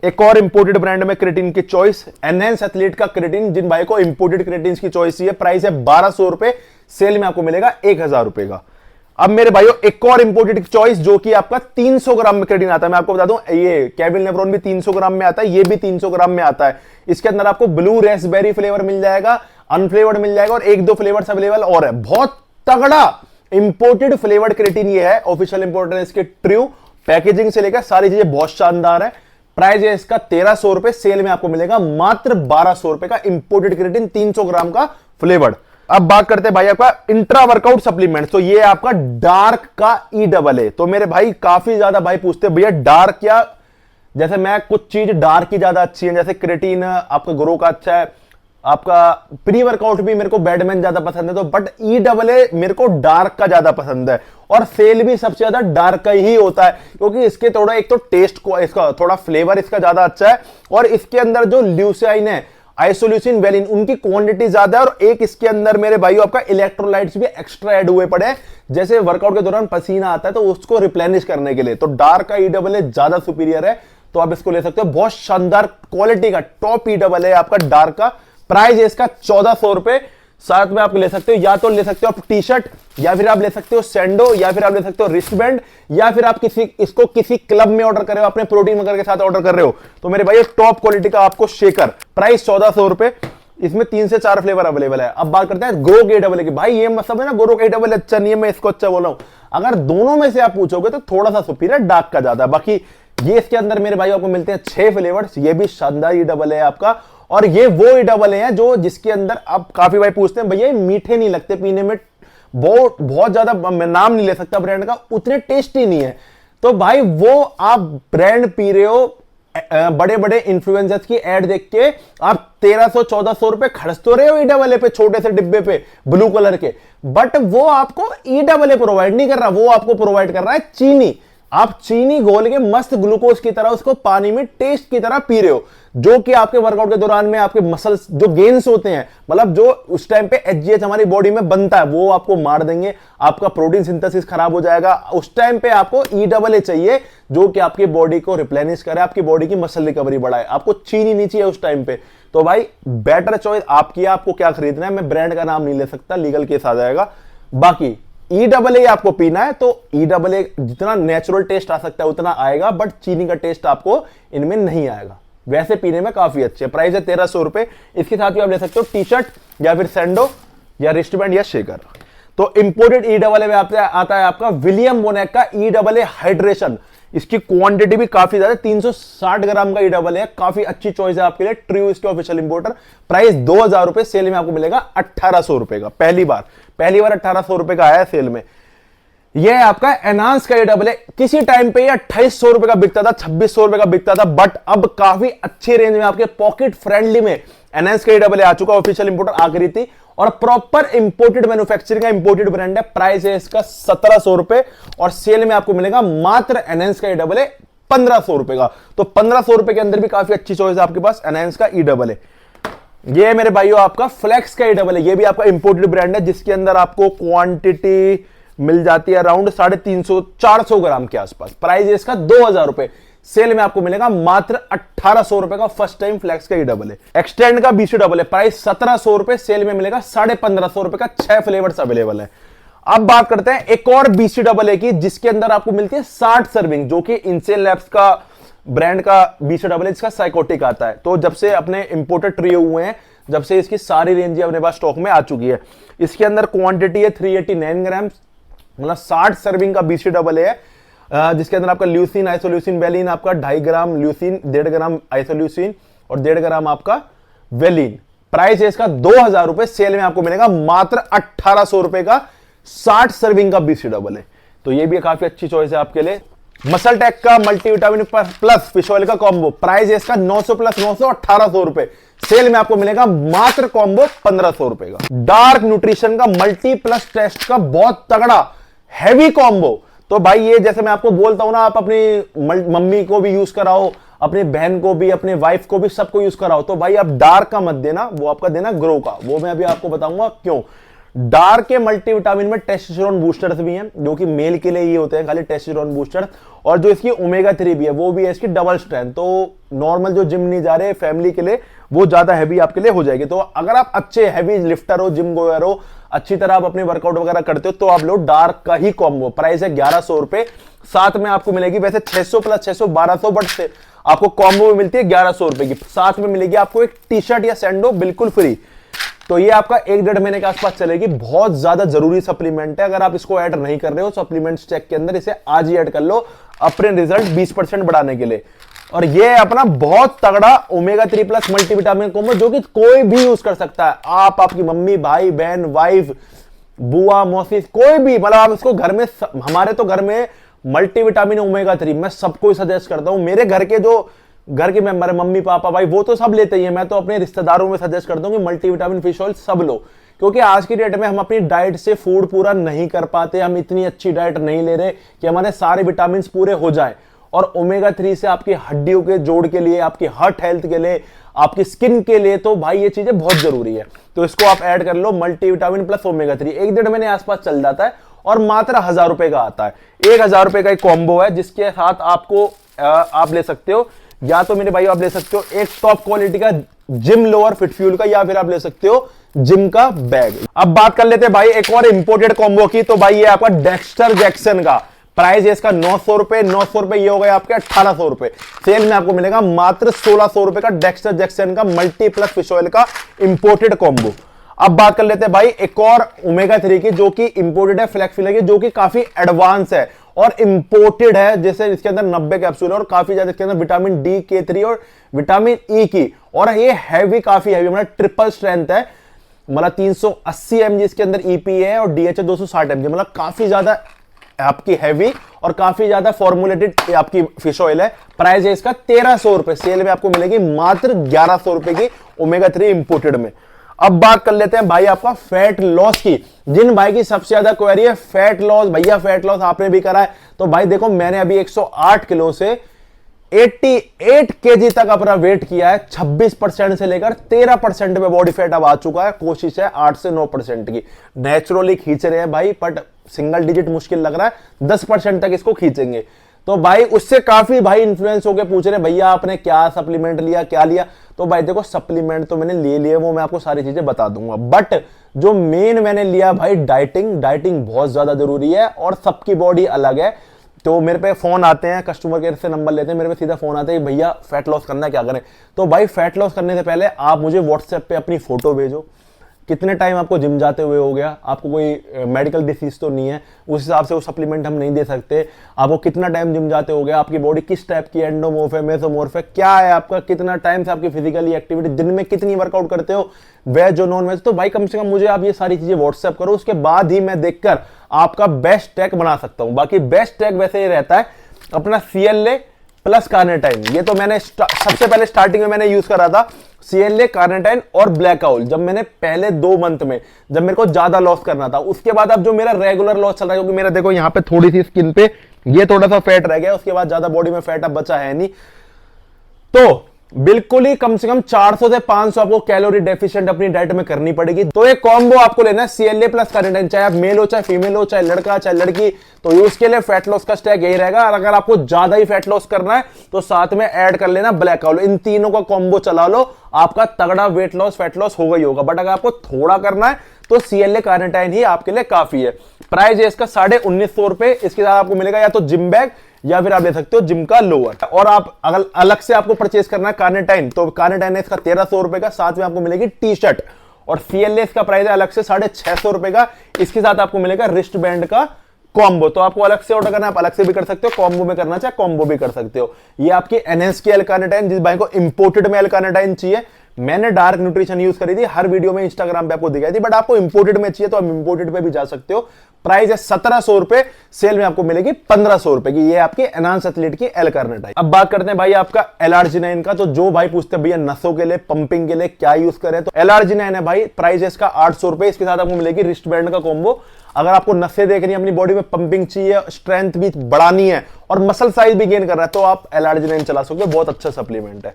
Speaker 1: एक और इंपोर्टेड ब्रांड में क्रेटिन की चॉइस, एनहेंस एथलीट का क्रेटिन, जिन भाई को इंपोर्टेड क्रेटिन की चॉइस है, प्राइस है 1200 रुपए, सेल में आपको मिलेगा 1000 रुपए का। अब मेरे भाइयों एक और इंपोर्टेड चॉइस जो कि आपका 300 ग्राम में क्रेटिन आता है, मैं आपको बता दूं ये कैबिन लेब्रोन भी 300 ग्राम में आता है, ये भी 300 ग्राम में आता है। इसके अंदर आपको ब्लू रेसबेरी फ्लेवर मिल जाएगा, अनफ्लेवर्ड मिल जाएगा और एक दो फ्लेवर्स अवेलेबल और है। बहुत तगड़ा इंपोर्टेड फ्लेवर्ड क्रेटिन ये है, ऑफिशियल इंपोर्टर है इसके ट्रू, पैकेजिंग से लेकर सारी चीजें बहुत शानदार है। प्राइस है इसका 1300 रुपए, सेल में आपको मिलेगा मात्र 1200 रुपए का इंपोर्टेड क्रेटिन 300 ग्राम का फ्लेवर्ड। अब बात करते हैं भाई आपका इंट्रा वर्कआउट सप्लीमेंट, तो ये आपका डार्क का EAA। तो मेरे भाई काफी ज्यादा भाई पूछते हैं भैया डार्क क्या, जैसे मैं कुछ चीज डार्क की ज्यादा अच्छी है, जैसे क्रेटिन आपका ग्रो का अच्छा है, आपका प्री वर्कआउट भी मेरे को बैडमैन ज्यादा पसंद है, तो बट EAA मेरे को डार्क का ज्यादा पसंद है और सेल भी सबसे ज्यादा डार्क का ही होता है, क्योंकि इसके थोड़ा एक तो टेस्ट को इसका थोड़ा फ्लेवर इसका ज्यादा अच्छा है और इसके अंदर जो ल्यूसाइन है, आइसोल्यूसिन, वेलिन, उनकी क्वांटिटी ज्यादा है और एक इसके अंदर मेरे भाइयों आपका इलेक्ट्रोलाइट्स भी एक्स्ट्रा ऐड हुए पड़े हैं, जैसे वर्कआउट के दौरान पसीना आता है तो उसको रिप्लेनिश करने के लिए। तो डार्क का EAA ज्यादा सुपीरियर है, तो आप इसको ले सकते हो। बहुत शानदार क्वालिटी का टॉप EAA आपका डार्क का। प्राइस है इसका 1400 रुपए। साथ में आप ले सकते हो, या तो ले सकते हो आप टी शर्ट, या फिर आप ले सकते हो सैंडो, या फिर आप ले सकते हो रिस्ट बैंड, या फिर आप इसको किसी क्लब में ऑर्डर कर रहे हो, अपने प्रोटीन वगैरह के साथ ऑर्डर कर रहे हो, तो मेरे भाई टॉप क्वालिटी का आपको शेकर। प्राइस 1400 रुपए, इसमें 3 से 4 फ्लेवर अवेलेबल है। अब बात करते हैं ग्रो EAA की। भाई ये मतलब है ना, ग्रो EAA अच्छा नहीं है, मैं इसको अच्छा बोल रहा हूं। अगर दोनों में से आप पूछोगे तो थोड़ा सा सुपीरियर डार्क का ज्यादा है। बाकी ये इसके अंदर मेरे भाई आपको मिलते हैं 6 फ्लेवर्स, ये भी शानदार EAA है आपका। और ये वो EAA है जो जिसके अंदर आप काफी भाई पूछते हैं भैया मीठे नहीं लगते पीने में, बहुत ज्यादा, मैं नाम नहीं ले सकता ब्रांड का, उतने टेस्टी नहीं है। तो भाई वो आप ब्रांड पी रहे हो, बड़े बड़े इन्फ्लुएंसर्स की एड देख के आप 1300-1400 रुपए खर्च तो रहे हो EAA पे, छोटे से डिब्बे पे ब्लू कलर के, बट वो आपको EAA प्रोवाइड नहीं कर रहा, वो आपको प्रोवाइड कर रहा है चीनी। आप चीनी घोल के मस्त ग्लूकोज की तरह उसको पानी में टेस्ट की तरह पी रहे हो, जो कि आपके वर्कआउट के दौरान में आपके मसल्स जो गेन्स होते हैं, मतलब जो उस टाइम पे HGH हमारी बॉडी में बनता है, वो आपको मार देंगे, आपका प्रोटीन सिंथेसिस खराब हो जाएगा। उस टाइम पे आपको EAA चाहिए जो कि आपकी बॉडी को रिप्लेनिश करे, आपकी बॉडी की मसल रिकवरी बढ़ाए, आपको चीनी नहीं चाहिए उस टाइम पे। तो भाई बेटर चॉइस आपकी है, आपको क्या खरीदना है। मैं ब्रांड का नाम नहीं ले सकता, लीगल केस आ जाएगा। बाकी EAA आपको पीना है तो EAA जितना नेचुरल टेस्ट आ सकता है उतना आएगा, बट चीनी का टेस्ट आपको इनमें नहीं आएगा। वैसे पीने में काफी अच्छे। प्राइस है 1300 रुपए। इसके साथ भी आप ले सकते हो टी शर्ट या फिर सैंडो या रिस्ट बैंड या शेकर। तो इंपोर्टेड EAA में आता है आपका विलियम बोनेक का EAA हाइड्रेशन। इसकी क्वांटिटी भी काफी ज्यादा, 360 ग्राम का EAA है, काफी अच्छी चॉइस है आपके लिए। ट्रू इसके ऑफिशियल इंपोर्टर। प्राइस 2000 रुपए, सेल में आपको मिलेगा 1800 रुपए का। पहली बार 1800 रुपए का आया सेल में। यह आपका एनहांस का EAA किसी टाइम पे 2800 रुपए का बिकता था, 2600 रुपए का बिकता था, बट अब काफी अच्छी रेंज में आपके पॉकेट फ्रेंडली में एनहांस का EAA आ चुका। ऑफिशियल इंपोर्टर आखिरी थी और प्रॉपर इंपोर्टेड मैन्युफैक्चरिंग का इंपोर्टेड ब्रांड है। प्राइस है इसका 1700 रुपए और सेल में आपको मिलेगा मात्र एनहांस का EAA 1500 रुपए का। तो 1500 रुपए के अंदर भी काफी अच्छी चॉइस है आपके पास एनहांस का EAA। ये है मेरे भाइयों आपका फ्लेक्स का EAA, ये भी आपका इंपोर्टेड ब्रांड है, जिसके अंदर आपको क्वांटिटी मिल जाती है अराउंड 350-400 ग्राम के आसपास। प्राइस है इसका 2000 रुपए, सेल में आपको मिलेगा मात्र 1800 रुपए का फर्स्ट टाइम फ्लेक्स का EAA। एक्सटेंड का BCAA प्राइस 1700 रुपए, सेल में मिलेगा 1550 रुपए का। 6 फ्लेवर्स अवेलेबल है। अब बात करते हैं एक और BCAA की, जिसके अंदर आपको मिलती है 60 सर्विंग, जो कि इंसेल लैब्स का ब्रांड का BCAA, जिसका साइकोटिक आता है। तो जब से अपने इंपोर्टेड ट्री हुए हैं, जब से इसकी सारी रेंज अपने पास स्टॉक में आ चुकी है। इसके अंदर क्वांटिटी है 389 ग्राम, मतलब 60 सर्विंग का BCAA है, जिसके अंदर आपका ल्यूसिन, आइसोल्यूसिन, वेलिन आपका 2.5 ग्राम ल्यूसिन, 1.5 ग्राम आइसोल्यूसिन और 1.5 ग्राम आपका वेलिन। प्राइस है इसका 2000 रुपए, सेल में आपको मिलेगा मात्र 1800 रुपए का 60 सर्विंग का BCAA। तो ये भी काफी अच्छी चॉइस है आपके लिए। मसल टेक का मल्टीविटामिन प्लस फिश ऑयल का कॉम्बो, प्राइस है इसका 900 प्लस 900 1800 रुपए, सेल में आपको मिलेगा मात्र कॉम्बो 1500 रुपए का। डार्क न्यूट्रिशन का मल्टी प्लस टेस्ट का बहुत तगड़ा हैवी कॉम्बो, तो भाई ये जैसे मैं आपको बोलता हूं ना, आप अपनी मम्मी को भी यूज कराओ, अपनी बहन को भी, अपने वाइफ को भी, सबको यूज कराओ। तो भाई आप डार्क का मत देना, वो आपका देना ग्रो का। वो मैं अभी आपको बताऊंगा क्यों। डार्क के मल्टीविटामिन में टेस्टोस्टेरोन बूस्टर्स भी हैं, जो कि मेल के लिए ये होते हैं खाली टेस्टोस्टेरोन बूस्टर, और जो इसकी ओमेगा 3 भी है वो भी है इसकी डबल स्ट्रेंथ। तो नॉर्मल जो जिम नहीं जा रहे फैमिली के लिए, वो ज्यादा हैवी आपके लिए हो जाएगी। तो अगर आप अच्छे हैवी लिफ्टर हो, जिम गोयर हो, अच्छी तरह आप अपने वर्कआउट वगैरह करते हो, तो आप लो डार्क का ही कॉम्बो। प्राइस है 1100 रुपए, साथ में आपको मिलेगी वैसे 600 प्लस 600 1200, बट से आपको कॉम्बो में मिलती है 1100 रुपए की। साथ में मिलेगी आपको एक टी शर्ट या सैंडो बिल्कुल फ्री। तो ये आपका 1-1.5 महीने के आसपास चलेगी। बहुत ज्यादा जरूरी सप्लीमेंट है, अगर आप इसको ऐड नहीं कर रहे हो सप्लीमेंट्स चेक के अंदर, इसे आज ही ऐड कर लो अपने रिजल्ट 20% बढ़ाने के लिए। और ये है अपना बहुत तगड़ा ओमेगा 3 प्लस मल्टीविटामिन कॉम्बो, जो कि कोई भी यूज कर सकता है। आप, आपकी मम्मी, भाई बहन, वाइफ, बुआ, मौसी, कोई भी, मतलब आप इसको घर में, हमारे तो घर में मल्टीविटामिन ओमेगा 3 मैं सबको सजेस्ट करता हूं। मेरे घर के जो घर के मेंबर है, मम्मी पापा भाई, वो तो सब लेते ही हैं। मैं तो अपने रिश्तेदारों में सजेस्ट करता हूं कि मल्टीविटामिन फिश ऑयल सब लो, क्योंकि आज की डेट में हम अपनी डाइट से फूड पूरा नहीं कर पाते। हम इतनी अच्छी डाइट नहीं ले रहे कि हमारे सारे विटामिन पूरे हो जाए। और ओमेगा 3 से आपकी हड्डियों के जोड़ के लिए, आपकी हार्ट हेल्थ के लिए, आपकी स्किन के लिए, तो भाई ये चीजें बहुत जरूरी है। तो इसको आप ऐड कर लो, मल्टीविटामिन प्लस ओमेगा 3, 1-1.5 महीने आसपास चल जाता है और मात्र 1000 रुपए का आता है। 1000 रुपए का एक कॉम्बो है, जिसके साथ आपको आप ले सकते हो, या तो मेरे भाई आप ले सकते हो एक टॉप क्वालिटी का जिम लोअर फिट फ्यूल का, या फिर आप ले सकते हो जिम का बैग। अब बात कर लेते हैं भाई एक और इंपोर्टेड कॉम्बो की। तो भाई ये आपका डेक्स्टर जैक्सन का प्राइस है इसका 900 रुपए। 900 रुपए ये हो गए आपके 1800 रुपए। सेल में आपको मिलेगा मात्र 1600 रुपए का डेक्स्टर जैक्सन का मल्टी प्लस फिश ऑयल का इंपोर्टेड कॉम्बो। अब बात कर लेते हैं भाई एक और ओमेगा 3 की, जो कि इंपोर्टेड है, फ्लैक्सफिलर की, जो कि काफी एडवांस है और इंपोर्टेड है। जैसे इसके अंदर 90 कैप्सूल है और काफी ज्यादा इसके अंदर विटामिन डी, K3 और विटामिन ई की, और ये हैवी, काफी हैवी, मतलब ट्रिपल स्ट्रेंथ है। मतलब 380 mg इसके अंदर ईपी है और डीएचए 260 mg, मतलब काफी ज्यादा आपकी हैवी और काफी ज्यादा फॉर्मुलेटेड आपकी फिश ऑयल है। प्राइस है इसका 1300 रुपए। सेल में आपको मिलेगी मात्र 1100 रुपए की ओमेगा 3 इंपोर्टेड में। अब बात कर लेते हैं भाई आपका फैट लॉस की। जिन भाई की सबसे ज्यादा क्वेरी है फैट लॉस, भैया फैट लॉस आपने भी करा है, तो भाई देखो मैंने अभी 108 किलो से 88 केजी तक अपना वेट किया है। 26% से लेकर 13% पे बॉडी फैट अब आ चुका है। कोशिश है 8 से 9% की, नेचुरली खींच रहे हैं भाई, बट सिंगल डिजिट मुश्किल लग रहा है, 10% तक इसको खींचेंगे। तो भाई उससे काफी भाई इन्फ्लुएंस होकर पूछ रहे भैया आपने क्या सप्लीमेंट लिया, क्या लिया। तो भाई देखो सप्लीमेंट तो मैंने ले लिए, वो मैं आपको सारी चीजें बता दूंगा, बट जो मेन मैंने लिया भाई डाइटिंग। डाइटिंग बहुत ज्यादा जरूरी है और सबकी बॉडी अलग है। तो मेरे पे फोन आते हैं, कस्टमर केयर से नंबर लेते हैं, मेरे पे सीधा फोन आता है कि भैया फैट लॉस करना है, क्या करें। तो भाई फैट लॉस करने से पहले आप मुझे व्हाट्सएप पे अपनी फोटो भेजो, कितने टाइम आपको जिम जाते हुए हो गया, आपको कोई मेडिकल डिसीज तो नहीं है, उस हिसाब से वो सप्लीमेंट हम नहीं दे सकते। आपको कितना टाइम जिम जाते हो गया, आपकी बॉडी किस टाइप की, एंडोमॉर्फ है, मेसोमॉर्फ है, क्या है आपका, कितना टाइम से आपकी फिजिकली एक्टिविटी, दिन में कितनी वर्कआउट करते हो, वेज और नॉन वेज। तो भाई कम से कम मुझे आप ये सारी चीजें व्हाट्सएप करो, उसके बाद ही मैं देखकर आपका बेस्ट टैग बना सकता हूं। बाकी बेस्ट टैग वैसे ये रहता है अपना CLA प्लस कार्निटाइन। ये तो मैंने सबसे पहले स्टार्टिंग में मैंने यूज करा था CLA, कार्निटाइन और ब्लैक आउल, जब मैंने पहले 2 मंथ में, जब मेरे को ज्यादा लॉस करना था। उसके बाद अब जो मेरा रेगुलर लॉस चल रहा है, क्योंकि मेरा देखो यहाँ पे थोड़ी सी स्किन पे ये थोड़ा सा फैट रह गया, उसके बाद ज्यादा बॉडी में फैट अब बचा है नहीं। तो बिल्कुल ही कम से कम 400 से 500 आपको कैलोरी डेफिशिएंट अपनी डाइट में करनी पड़ेगी। तो एक कॉम्बो आपको लेना है CLA प्लस कार्निटाइन, चाहे आप मेल हो, चाहे फीमेल हो, चाहे लड़का, चाहे लड़की। तो उसके लिए फैट लॉस का स्टैक यही रहेगा। और अगर आपको ज्यादा ही फैट लॉस करना है तो साथ में ऐड कर लेना ब्लैक आउल। इन तीनों का कॉम्बो चला लो, आपका तगड़ा वेट लॉस, फैट लॉस होगा ही होगा। बट अगर आपको थोड़ा करना है तो CLA कार्निटाइन ही आपके लिए काफी है। प्राइस है इसका 1950 रुपए। इसके साथ आपको मिलेगा या तो जिम बैग या फिर आप ले सकते हो जिम का लोअर। और आप अगर अलग से आपको परचेस करना है कार्निटाइन, तो कार्निटाइन इसका 1300 रुपए का, साथ में आपको मिलेगी टी शर्ट। और CLA इसका प्राइस है अलग से 650 रुपए का। इसके साथ आपको मिलेगा रिस्ट बैंड का कॉम्बो। तो आपको अलग से ऑर्डर करना है, आप अलग से भी कर सकते हो, कॉम्बो में करना चाहे कॉम्बो भी कर सकते हो। ये आपकी एनएस की एल कार्निटाइन, जिस भाई को इंपोर्टेड में एल कार्निटाइन चाहिए, मैंने डार्क न्यूट्रिशन यूज करी थी, हर वीडियो में इंस्टाग्राम पे आपको दिखाई थी, बट आपको इंपोर्टेड में चाहिए तो आप इंपोर्टेड पे भी जा सकते हो। प्राइस है 1700 रुपए, सेल में आपको मिलेगी 1500 रुपए की। ये आपकी एनहांस एथलीट की एल कार्निटाइन। अब बात करते हैं भाई आपका L-arginine का। तो जो भाई पूछते हैं भैया नसों के लिए, पंपिंग के लिए क्या यूज करें, तो L-arginine है भाई। प्राइस है इसका 800 रुपए। इसके साथ आपको मिलेगी रिस्ट बैंड का कॉम्बो। अगर आपको नसें देखनी है, अपनी बॉडी में पंपिंग चाहिए, स्ट्रेंथ भी बढ़ानी है और मसल साइज भी गेन करना है, तो आप L-arginine चला सकते हो, बहुत अच्छा सप्लीमेंट है।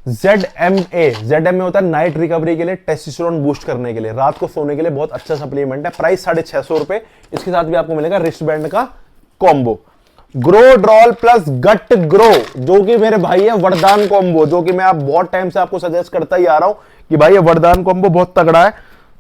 Speaker 1: ZMA होता है नाइट रिकवरी के लिए, टेस्टोस्टेरोन बूस्ट करने के लिए, रात को सोने के लिए बहुत अच्छा सप्लीमेंट है। प्राइस 650 रुपए। इसके साथ भी आपको मिलेगा रिस्ट बैंड का कॉम्बो। ग्रोड्रॉल प्लस गट ग्रो, जो कि मेरे भाई है वरदान कॉम्बो, जो कि मैं आप बहुत टाइम से आपको सजेस्ट करता ही आ रहा हूं कि भाई ये वरदान कॉम्बो बहुत तगड़ा है।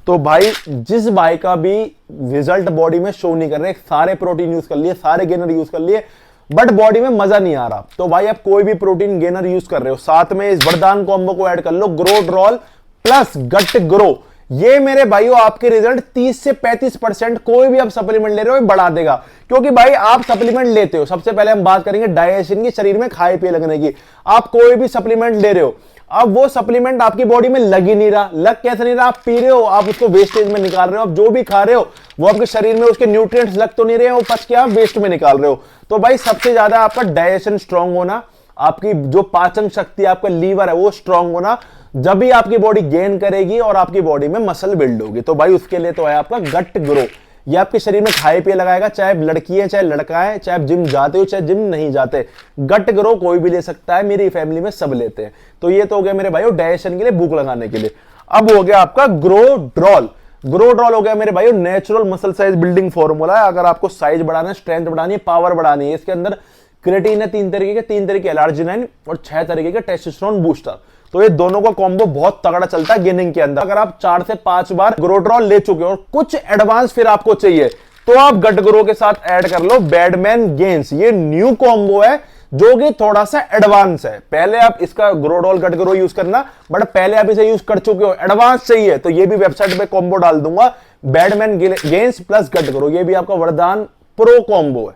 Speaker 1: तो भाई जिस भाई का भी रिजल्ट बॉडी में शो नहीं कर रहे, सारे प्रोटीन यूज कर लिए, सारे गेनर यूज कर लिए, बट बॉडी में मजा नहीं आ रहा, तो भाई आप कोई भी प्रोटीन गेनर यूज कर रहे हो, साथ में इस वरदान कॉम्बो को ऐड कर लो, ग्रोड्रॉल प्लस गट ग्रो। ये मेरे भाइयों आपके रिजल्ट 30 से 35% कोई भी आप सप्लीमेंट ले रहे हो बढ़ा देगा। क्योंकि भाई आप सप्लीमेंट लेते हो, सबसे पहले हम बात करेंगे डाइजेशन की, शरीर में खाए पिए लगने की। आप कोई भी सप्लीमेंट ले रहे हो, अब वो सप्लीमेंट आपकी बॉडी में लग ही नहीं रहा। लग कैसे नहीं रहा? आप पी रहे हो, आप उसको वेस्टेज में निकाल रहे हो, आप जो भी खा रहे हो वो आपके शरीर में उसके न्यूट्रिएंट्स लग तो नहीं रहे, वो पच के आप वेस्ट में निकाल रहे हो। तो भाई सबसे ज्यादा आपका डाइजेशन स्ट्रांग होना, आपकी जो पाचन शक्ति, आपका लीवर है वो स्ट्रांग होना, जब भी आपकी बॉडी गेन करेगी और आपकी बॉडी में मसल बिल्ड होगी। तो भाई उसके लिए तो है आपका गट ग्रो। ये आपके शरीर में खाए पिए लगाएगा, चाहे लड़की है चाहे लड़का है, चाहे आप जिम जाते हो चाहे जिम नहीं जाते, गट ग्रो कोई भी ले सकता है, मेरी फैमिली में सब लेते हैं। तो ये तो हो गया मेरे भाइयों डाइजेशन के लिए, भूख लगाने के लिए। अब हो गया आपका ग्रोड्रॉल। ग्रोड्रॉल हो गया मेरे भाइयों natural muscle size building formula है। अगर आपको साइज बढ़ाना है, स्ट्रेंथ बढ़ानी है, पावर बढ़ानी है, इसके अंदर क्रिएटिन है 3 तरीके के L-arginine और 6 तरीके के टेस्टोस्टेरोन बूस्टर। तो ये दोनों का कॉम्बो बहुत तगड़ा चलता है गेनिंग के अंदर। अगर आप 4 से 5 बार ग्रोड्रॉल ले चुके हो और कुछ एडवांस फिर आपको चाहिए, तो आप गट ग्रो के साथ ऐड कर लो बैडमैन गेन्स। ये न्यू कॉम्बो है जो कि थोड़ा सा एडवांस है। पहले आप इसका ग्रोड्रॉल गट ग्रो यूज करना, बट पहले आप इसे यूज कर चुके हो, एडवांस चाहिए तो ये भी वेबसाइट पे कॉम्बो डाल दूंगा, बैडमैन गेन्स प्लस गट ग्रो। ये भी आपका वरदान प्रो कॉम्बो है,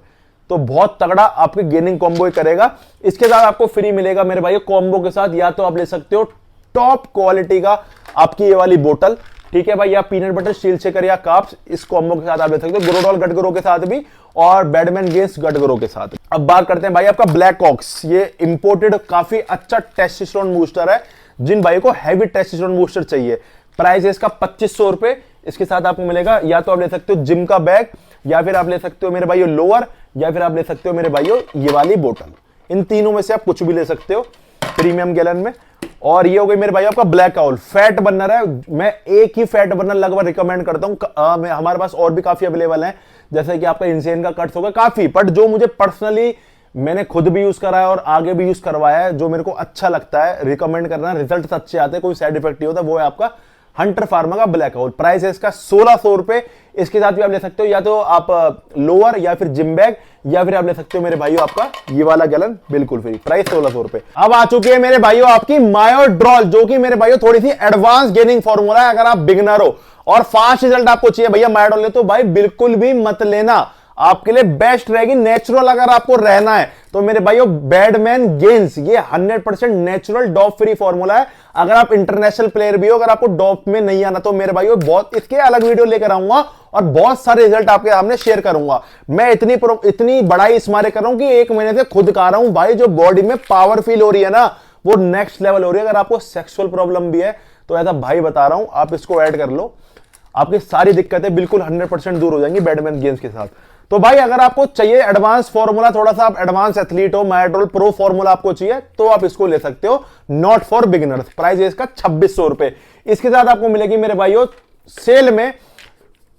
Speaker 1: तो बहुत तगड़ा आपके गेनिंग कॉम्बो ही करेगा। इसके साथ आपको फ्री मिलेगा मेरे भाई कॉम्बो के साथ, या तो आप ले सकते हो टॉप क्वालिटी का आपकी ये वाली बोतल, ठीक है भाई, या पीनट बटर शील शेकर या काप्स, इस कॉम्बो के साथ आप ले सकते हो, ग्रोडॉल गट ग्रो के साथ भी और बैडमैन गेन्स गट ग्रो के साथ। अब बात करते हैं भाई आपका ब्लैक ऑक्स। ये इंपोर्टेड काफी अच्छा टेस्टोस्टेरोन बूस्टर है, जिन भाई को हैवी टेस्टोस्टेरोन बूस्टर चाहिए। प्राइस है इसका 2500 रुपए। इसके साथ आपको मिलेगा, या तो आप ले सकते हो जिम का बैग, या फिर आप ले सकते हो मेरे भाइयों लोअर, या फिर आप ले सकते हो मेरे भाइयों ये वाली बोतल। इन तीनों में से आप कुछ भी ले सकते हो प्रीमियम गैलन में। और ये हो गई मेरे भाइयों आपका ब्लैक आउल फैट बर्नर है। मैं एक ही फैट बर्नर लगभग रिकमेंड करता हूं, हमारे पास और भी काफी अवेलेबल है, जैसे कि आपका इंसेन का कट्स होगा काफी, बट जो मुझे पर्सनली मैंने खुद भी यूज करा है और आगे भी यूज करवाया है, जो मेरे को अच्छा लगता है रिकमेंड करना, रिजल्ट अच्छे आते हैं, कोई साइड इफेक्ट नहीं होता, वो है आपका हंटर फार्मा का ब्लैक आउल। प्राइस है इसका 1600 रुपए। इसके साथ भी आप ले सकते हो या तो आप लोअर या फिर जिम बैग, या फिर आप ले सकते हो मेरे भाइयों आपका ये वाला गैलन बिल्कुल फ्री। प्राइस 1600 रुपए। अब आ चुकी है मेरे भाइयों आपकी मायोड्रॉल, जो कि मेरे भाइयों थोड़ी सी एडवांस गेनिंग फॉर्मूला है। अगर आप बिगनर हो और फास्ट रिजल्ट आपको चाहिए भैया मायोड्रॉल ले, तो भाई बिल्कुल भी मत लेना, आपके लिए बेस्ट रहेगी। नेचुरल अगर आपको रहना है तो मेरे भाइयों बैडमैन गेन्स, ये 100% नेचुरल डॉप फ्री फॉर्मूला है। अगर आप इंटरनेशनल प्लेयर भी हो, अगर आपको डॉप में नहीं आना, तो मेरे भाइयों बहुत इसके अलग वीडियो लेकर आऊंगा और बहुत सारे रिजल्ट आपके सामने शेयर करूंगा। मैं इतनी बड़ाई इस मारे कर रहा हूं कि 1 महीने से खुद खा रहा हूं भाई, जो बॉडी में पावर फील हो रही है ना, वो नेक्स्ट लेवल हो रही है। अगर आपको सेक्सुअल प्रॉब्लम भी है तो ऐसा भाई बता रहा हूं, आप इसको ऐड कर लो, आपकी सारी दिक्कतें बिल्कुल 100% दूर हो जाएंगी बैडमैन गेम्स के साथ। तो भाई अगर आपको चाहिए एडवांस फॉर्मूला, थोड़ा सा आप एडवांस एथलीट हो, मायोड्रॉल प्रो फॉर्मूला आपको चाहिए, तो आप इसको ले सकते हो, नॉट फॉर बिगिनर्स। प्राइस है इसका 2600 रुपए। इसके साथ आपको मिलेगी मेरे भाइयों सेल में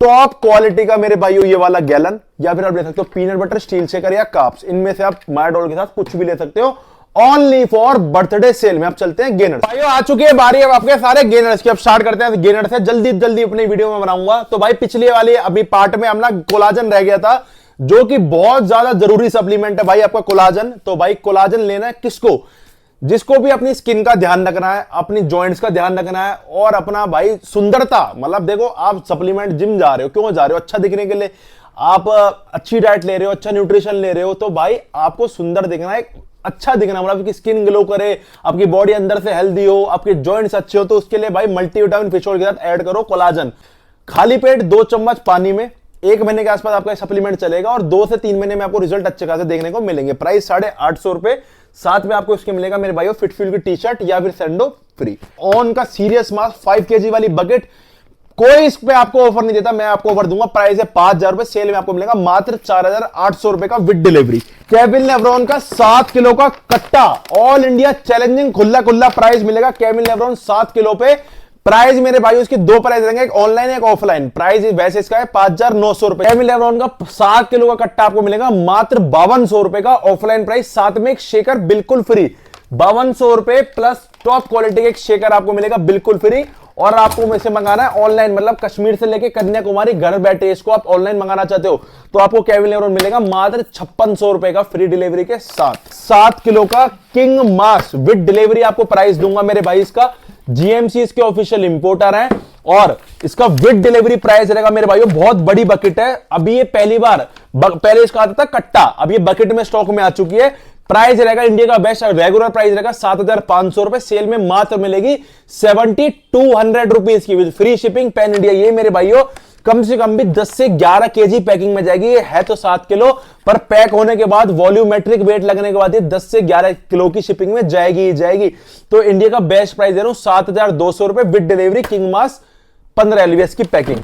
Speaker 1: टॉप क्वालिटी का मेरे भाइयों ये वाला गैलन, या फिर आप ले सकते हो पीनट बटर स्टील शेकर या काप्स। इनमें से आप मायोड्रॉल के साथ कुछ भी ले सकते हो, ओनली फॉर बर्थडे सेल में। आप चलते हैं गेनर। भाइयों आ चुके हैं बारी अब आपके सारे गेनर्स की। अब स्टार्ट करते हैं गेनर से, जल्दी अपनी वीडियो में बनाऊंगा। तो भाई पिछले वाली अभी पार्ट में अपना कोलाजन रह गया था, जो कि बहुत ज्यादा जरूरी सप्लीमेंट है भाई आपका कोलाजन। तो भाई कोलाजन लेना है किसको? जिसको भी अपनी स्किन का ध्यान रखना है, अपनी जॉइंट्स का ध्यान रखना है, और अपना भाई सुंदरता, मतलब देखो आप सप्लीमेंट जिम जा रहे हो, क्यों जा रहे हो? अच्छा दिखने के लिए। आप अच्छी डाइट ले रहे हो, अच्छा न्यूट्रिशन ले रहे हो, तो भाई आपको सुंदर दिखना है, अच्छा दिखना, मतलब आपकी स्किन ग्लो करे, आपकी बॉडी अंदर से हेल्दी हो, आपके जॉइंट्स अच्छे हो, तो उसके लिए भाई मल्टीविटामिन फिश ऑयल के साथ ऐड करो कोलाजन। खाली पेट 2 चम्मच पानी में 1 महीने के आसपास आपका सप्लीमेंट चलेगा, और 2 से 3 महीने में आपको रिजल्ट अच्छे खासे देखने को मिलेंगे। प्राइस 850 रुपए। साथ में आपको इसके मिलेगा मेरे भाइयों फिटफ्यूल की टी शर्ट या फिर सैंडो फ्री। ऑन का सीरियस मास्क 5 kg वाली बकेट कोई इस पे आपको ऑफर नहीं देता, मैं आपको ऑफर दूंगा। प्राइस है 5,000 रुपए, सेल में आपको मिलेगा मात्र 4,800 रुपए का विद डिलीवरी। केविन लेब्रॉन का 7 किलो का कट्टा, ऑल इंडिया चैलेंजिंग खुला खुला प्राइस मिलेगा केविन लेब्रॉन 7 किलो पे। प्राइस मेरे भाई उसकी दो प्राइस रहेंगे, एक ऑनलाइन एक ऑफलाइन। प्राइस वैसे इसका है 5,900 रुपए। केविन लेब्रॉन का 7 किलो का कट्टा आपको मिलेगा मात्र 5,200 रुपए का ऑफलाइन प्राइस, साथ में एक शेकर बिल्कुल फ्री। 5,200 रुपए प्लस टॉप क्वालिटी का एक शेकर आपको मिलेगा बिल्कुल फ्री। और आपको इसे मंगाना है ऑनलाइन, मतलब कश्मीर से लेके कन्याकुमारी घर बैठे इसको आप ऑनलाइन मंगाना चाहते हो तो आपको केविन लेब्रॉन मिलेगा मात्र 5,600 रुपए का फ्री डिलीवरी के साथ। 7 किलो का किंग मास विद डिलीवरी आपको प्राइस दूंगा मेरे भाई। इसका जीएमसी इसके ऑफिशियल इंपोर्टर है और इसका विद डिलीवरी प्राइस रहेगा मेरे भाइयों। बहुत बड़ी बकेट है, अभी ये पहली बार, पहले इसका आता था कट्टा, अब ये बकेट में स्टॉक में आ चुकी है। प्राइस रहेगा इंडिया का बेस्ट रेगुलर प्राइस रहेगा 7,500 रुपए, सेल में मात्र मिलेगी 7,200 रुपीज की with free shipping pan India. ये मेरे भाइयों कम से कम भी 10 से 11 केजी पैकिंग में जाएगी। ये है तो 7 किलो, पर पैक होने के बाद वॉल्यूमेट्रिक वेट लगने के बाद ये 10 से 11 किलो की शिपिंग में जाएगी जाएगी। तो इंडिया का बेस्ट प्राइस दे रहा हूं 7,200 रुपए with delivery, king mass 15 LVS की पैकिंग।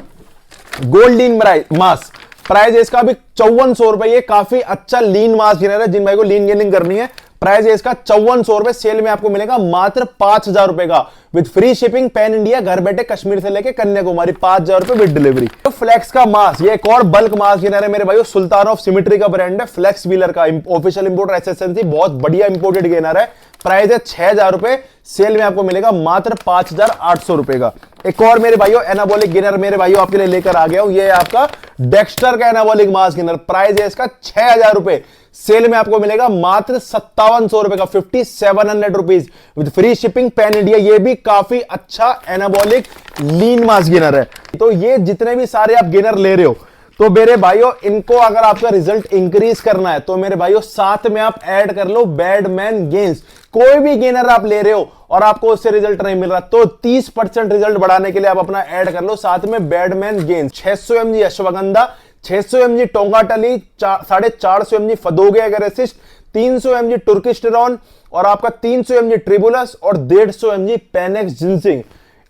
Speaker 1: गोल्ड लीन मास प्राइस है इसका भी 5,400 रुपए। ये काफी अच्छा लीन मास गेनर है, जिन भाई को लीन गेनिंग करनी है। प्राइस है इसका 5,400 रुपए, सेल में आपको मिलेगा मात्र 5,000 रुपए का with free shipping pan India, घर बैठे कश्मीर से लेके कन्याकुमारी 5,000 रुपए विद डिलीवरी। तो फ्लेक्स का मास, ये एक और बल्क मास गेनर है मेरे भाई, सुल्तान ऑफ सिमेट्री का ब्रांड है, फ्लेक्स व्हीलर का ऑफिशियल इंपोर्टर एसएसएनसी, बहुत बढ़िया इंपोर्टेड गेनर है। प्राइस है 6,000 रुपए, सेल में आपको मिलेगा मात्र 5,800 रुपए का। एक और मेरे भाइयों एनाबॉलिक गेनर मेरे भाइयों आपके लिए लेकर आ गया हूं, ये आपका डेक्स्टर का एनाबॉलिक मास गेनर। प्राइस है इसका 6,000 रुपए, सेल में आपको मिलेगा मात्र 5,700 रुपए का, 5,700 rupees with free shipping pan India. ये भी काफी अच्छा एनाबॉलिक लीन मास गेनर है। तो ये जितने भी सारे आप गेनर ले रहे हो तो मेरे भाइयों इनको अगर आपका रिजल्ट इंक्रीज करना है तो मेरे भाइयों साथ में आप ऐड कर लो बैडमैन गेन्स। कोई भी गेनर आप ले रहे हो और आपको उससे रिजल्ट नहीं मिल रहा तो 30% रिजल्ट बढ़ाने के लिए आप अपना ऐड कर लो साथ में badman gains. 600 mg ashwagandha, 600 mg टोंगाटली, 450 mg फदोगे एग्रेसिस्ट, 300 mg टुर्किस्टेरॉन और आपका 300 mg ट्रिबुलस और 150 mg पेनेक्स जिंसिंग।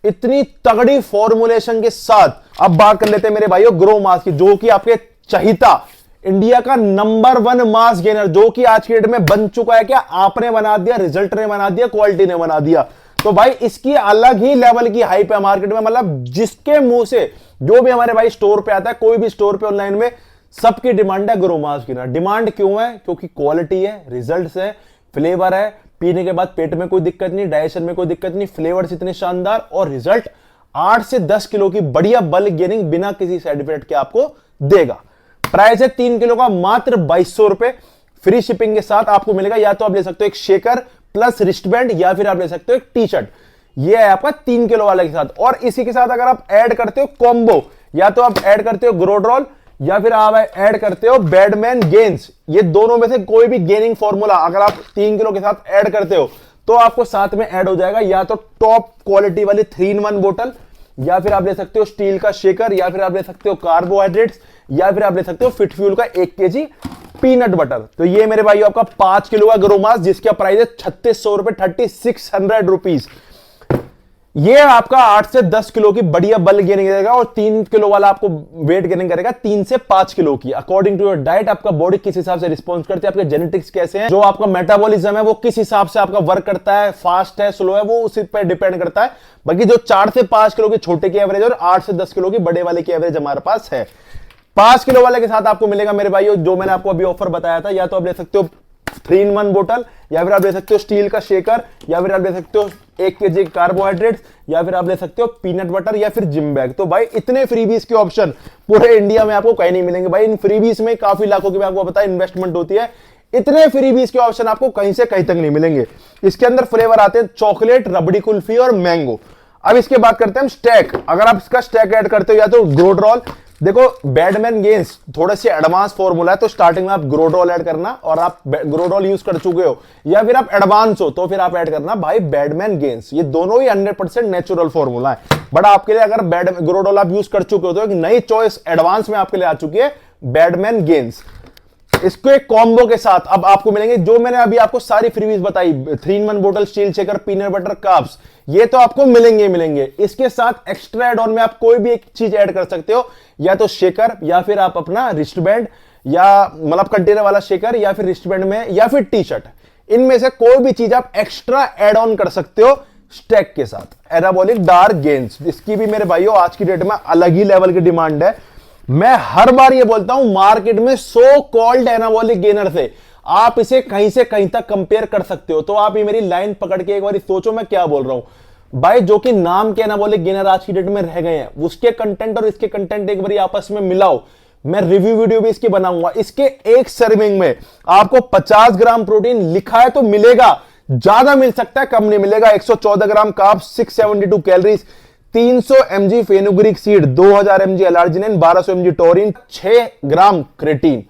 Speaker 1: इतनी तगड़ी फॉर्मुलेशन के साथ अब बात कर लेते हैं मेरे भाइयों ग्रो मास की, जो कि आपके चहिता इंडिया का नंबर 1 मास गेनर, जो कि आज की डेट में बन चुका है। क्या आपने बना दिया, रिजल्ट ने बना दिया, क्वालिटी ने बना दिया। तो भाई इसकी अलग ही लेवल की हाइप है मार्केट में, मतलब जिसके मुंह से जो भी हमारे भाई स्टोर पे आता है, कोई भी स्टोर पे ऑनलाइन में, सबकी डिमांड है ग्रो मास गेनर। डिमांड क्यों है? क्योंकि क्वालिटी है, रिजल्ट है, फ्लेवर है, पीने के बाद पेट में कोई दिक्कत नहीं, डाइजेशन में कोई दिक्कत नहीं, फ्लेवर्स इतने शानदार और रिजल्ट 8 से 10 किलो की बढ़िया बल्क गेनिंग बिना किसी साइड इफेक्ट के आपको देगा। प्राइस है 3 किलो का मात्र 2,200 रुपए, फ्री शिपिंग के साथ आपको मिलेगा। या तो आप ले सकते हो एक शेकर प्लस रिस्टबैंड, या फिर आप ले सकते हो एक टी शर्ट। ये है आपका 3 किलो वाले के साथ। और इसी के साथ अगर आप ऐड करते हो कॉम्बो, या तो आप ऐड करते हो ग्रोड्रॉल या फिर आप ऐड करते हो बैडमैन गेन्स, ये दोनों में से कोई भी गेनिंग फॉर्मूला अगर आप 3 किलो के साथ ऐड करते हो तो आपको साथ में ऐड हो जाएगा या तो टॉप क्वालिटी वाली 3-in-1 बोतल, या फिर आप ले सकते हो स्टील का शेकर, या फिर आप ले सकते हो कार्बोहाइड्रेट्स, या फिर आप ले सकते हो फिट फ्यूल का 1 kg पीनट बटर। तो ये मेरे भाई आपका 5 किलो का ग्रो मास, जिसका प्राइस है 3,600 रुपए, 3,600 रुपीज। ये आपका 8 से 10 किलो की बढ़िया बल्क गेनिंग करेगा और 3 किलो वाला आपको वेट गेनिंग करेगा 3 से 5 किलो की। अकॉर्डिंग टू योर डाइट आपका बॉडी किस हिसाब से रिस्पॉन्स करती है, आपके जेनेटिक्स कैसे हैं, जो आपका मेटाबॉलिज्म है वो किस हिसाब से आपका वर्क करता है, फास्ट है स्लो है, वो उसी पर डिपेंड करता है। बाकी जो 4 से 5 किलो की छोटे की एवरेज और 8 से 10 किलो की बड़े वाले की एवरेज हमारे पास है। 5 किलो वाले के साथ आपको मिलेगा मेरे भाइयों जो मैंने आपको अभी ऑफर बताया था, या तो आप ले सकते हो 3-in-1 बोतल, या फिर आप ले सकते हो स्टील का शेकर, या फिर आप ले सकते हो 1 kg कार्बोहाइड्रेट्स, या फिर आप ले सकते हो पीनट बटर, या फिर जिम बैग। तो भाई इतने फ्रीबीज के ऑप्शन पूरे इंडिया में आपको कहीं नहीं मिलेंगे। भाई इन फ्रीबीज में काफी लाखों की मैं आपको पता है इन्वेस्टमेंट होती है, इतने फ्रीबीज के ऑप्शन आपको कहीं से कहीं तक नहीं मिलेंगे। इसके अंदर फ्लेवर आते हैं चॉकलेट, रबड़ी कुल्फी और मैंगो। अब इसके बात करते हैं हम स्टैक। अगर आप इसका स्टैक ऐड करते हो या तो ग्रोड्रॉल, देखो बैडमैन गेन्स थोड़े से एडवांस फॉर्मूला है, तो स्टार्टिंग में आप ग्रोड्रॉल ऐड करना, और आप ग्रोड्रॉल यूज कर चुके हो या फिर आप एडवांस हो तो फिर आप ऐड करना भाई बैडमैन गेन्स। ये दोनों ही 100% नेचुरल फॉर्मूला है। बट आपके लिए अगर ग्रोड्रॉल आप यूज कर चुके हो तो एक नई चॉइस एडवांस में आपके लिए आ चुकी है बैडमैन गेन्स। इसको एक कॉम्बो के साथ अब आपको मिलेंगे, जो मैंने अभी आपको सारी फ्रीबीज बताई, 3-in-1 बोतल, steel shaker, peanut butter carbs, ये तो आपको मिलेंगे। इसके साथ एक्स्ट्रा एड ऑन में आप कोई भी एक चीज ऐड कर सकते हो, या तो शेकर, या फिर आप अपना रिस्टबैंड, या मतलब कंटेनर वाला शेकर, या फिर रिस्टबैंड में, या फिर टी शर्ट, इनमें से कोई भी चीज आप एक्स्ट्रा एड ऑन कर सकते हो स्टैक के साथ। एनाबॉलिक डार्क गेन्स, इसकी भी मेरे भाइयों आज की डेट में अलग ही लेवल की डिमांड है। मैं हर बार ये बोलता हूं, मार्केट में सो कॉल्ड एनाबॉलिक गेनर से आप इसे कहीं से कहीं तक कंपेयर कर सकते हो। तो आप ये मेरी लाइन पकड़ के एक बार सोचो मैं क्या बोल रहा हूं भाई। जो कि नाम के एनाबॉलिक गेनर आज की डेट में रह गए हैं, उसके कंटेंट और इसके कंटेंट एक बार आपस में मिलाओ। मैं रिव्यू वीडियो भी इसकी बनाऊंगा। इसके एक सर्विंग में आपको 50 ग्राम प्रोटीन लिखा है तो मिलेगा, ज्यादा मिल सकता है, कम नहीं मिलेगा। 114 ग्राम carbs, 672 calories, 300 mg fenugreek seed, 2000 mg L-arginine, 1200 mg Turin, 6 ग्राम क्रेटीन।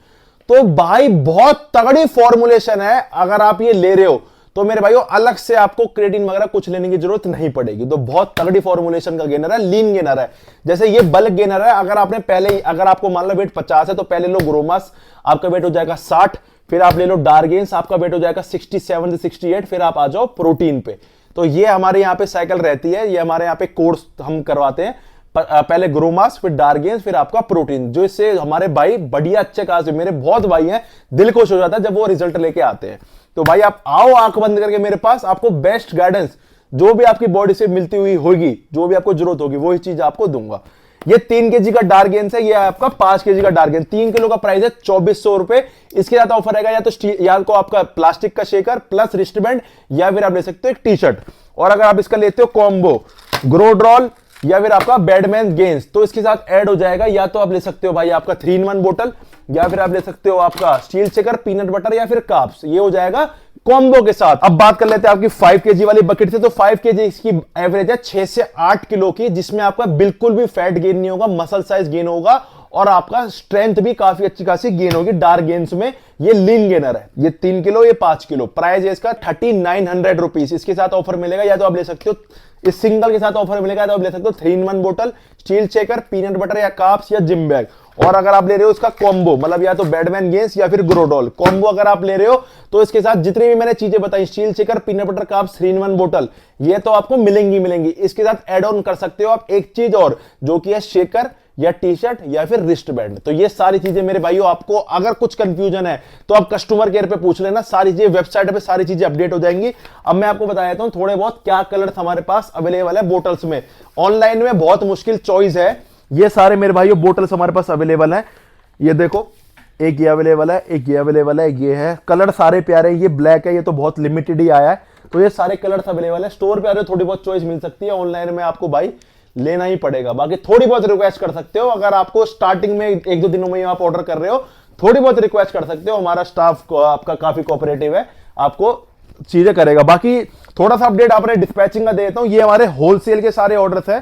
Speaker 1: तो भाई बहुत तगड़ी फॉर्मुलेशन है। अगर आप ये ले रहे हो तो मेरे भाइयों अलग से आपको क्रेटीन वगैरह कुछ लेने की जरूरत नहीं पड़ेगी। तो बहुत तगड़ी फॉर्मुलेशन का गेनर है, लीन गेनर है। जैसे ये बल्क गेनर है, अगर आपने पहले, अगर आपको मान लो वेट 50 है तो पहले लो ग्रोमास, आपका वेट हो जाएगा 60, फिर आप ले लो डार्गेन्स, आपका वेट हो जाएगा 67 से 68, फिर आप आ जाओ प्रोटीन पे। तो ये हमारे यहाँ पे साइकिल रहती है, ये हमारे यहाँ पे कोर्स हम करवाते हैं, पहले ग्रोमास, फिर डार्गेन्स, फिर आपका प्रोटीन, जो इससे हमारे भाई बढ़िया अच्छे खासे, मेरे बहुत भाई हैं, दिल खुश हो जाता है जब वो रिजल्ट लेके आते हैं। तो भाई आप आओ आंख बंद करके मेरे पास, आपको बेस्ट गाइडेंस जो भी आपकी बॉडी से मिलती हुई होगी, जो भी आपको जरूरत होगी, वही चीज आपको दूंगा। ये 3 kg का डार्गेन्स है, ये आपका 5 kg का डार्गेन्स, 3 किलो का प्राइस है 2400 रुपए। इसके साथ ऑफर रहेगा या तो या को आपका प्लास्टिक का शेकर प्लस रिस्टबैंड, या फिर आप ले सकते हो एक टी शर्ट। और अगर आप इसका लेते हो कॉम्बो ग्रोड्रॉल या फिर आपका बैडमैन गेन्स, तो इसके साथ ऐड हो जाएगा, या तो आप ले सकते हो भाई आपका 3-in-1 बोतल, या फिर आप ले सकते हो आपका स्टील शेकर, पीनट बटर, या फिर कार्ब्स। ये हो जाएगा कॉम्बो के साथ। अब बात कर लेते हैं आपकी 5 kg वाली बकेट से। तो 5 kg इसकी एवरेज है 6 से 8 किलो की, जिसमें आपका बिल्कुल भी फैट गेन नहीं होगा, मसल साइज गेन होगा, और आपका स्ट्रेंथ भी काफी अच्छी खासी गेन होगी डार्क गेन्स में। ये लीन गेनर है, ये 3 किलो, ये 5 किलो। प्राइस है इसका 3900 रुपीज। इसके साथ ऑफर मिलेगा, या तो आप ले सकते हो इस सिंगल के साथ ऑफर मिलेगा, तो आप ले सकते हो 3-in-1 बोतल, स्टील शेकर, पीनट बटर या कार्ब्स, या जिम बैग। और अगर आप ले रहे हो इसका कॉम्बो, मतलब या तो बैडमैन गेन्स या फिर ग्रोडॉल कॉम्बो अगर आप ले रहे हो, तो इसके साथ जितनी भी मैंने चीजें बताई, steel shaker, peanut butter, carbs, 3-in-1 बोतल, ये तो आपको मिलेंगी। इसके साथ एड ऑन कर सकते हो आप एक चीज और, जो कि है शेकर या टी शर्ट या फिर रिस्ट बैंड। तो ये सारी चीजें मेरे भाइयों, आपको अगर कुछ कंफ्यूजन है तो आप कस्टमर केयर पे पूछ लेना, सारी चीजें वेबसाइट पे सारी चीजें अपडेट हो जाएंगी। अब मैं आपको बता देता हूं थोड़े बहुत क्या कलर्स हमारे पास अवेलेबल है बोटल्स में। ऑनलाइन में बहुत मुश्किल चॉइस है। ये सारे मेरे भाइयों बोटल्स हमारे पास अवेलेबल है। ये देखो, एक ये अवेलेबल है, एक ये अवेलेबल है, ये है। कलर सारे प्यारे, ये ब्लैक है, ये तो बहुत लिमिटेड ही आया है। तो ये सारे कलर्स अवेलेबल है। स्टोर पे आ रहे हो थोड़ी बहुत चॉइस मिल सकती है, ऑनलाइन में आपको भाई लेना ही पड़ेगा। बाकी थोड़ी बहुत रिक्वेस्ट कर सकते हो, अगर आपको स्टार्टिंग में 1-2 दिनों में आप ऑर्डर कर रहे हो, थोड़ी बहुत रिक्वेस्ट कर सकते हो। हमारा स्टाफ आपका काफी कोऑपरेटिव है, आपको चीजें करेगा। बाकी थोड़ा सा अपडेट आपने डिस्पैचिंग का देता हूं। ये हमारे होलसेल के सारे ऑर्डर्स है।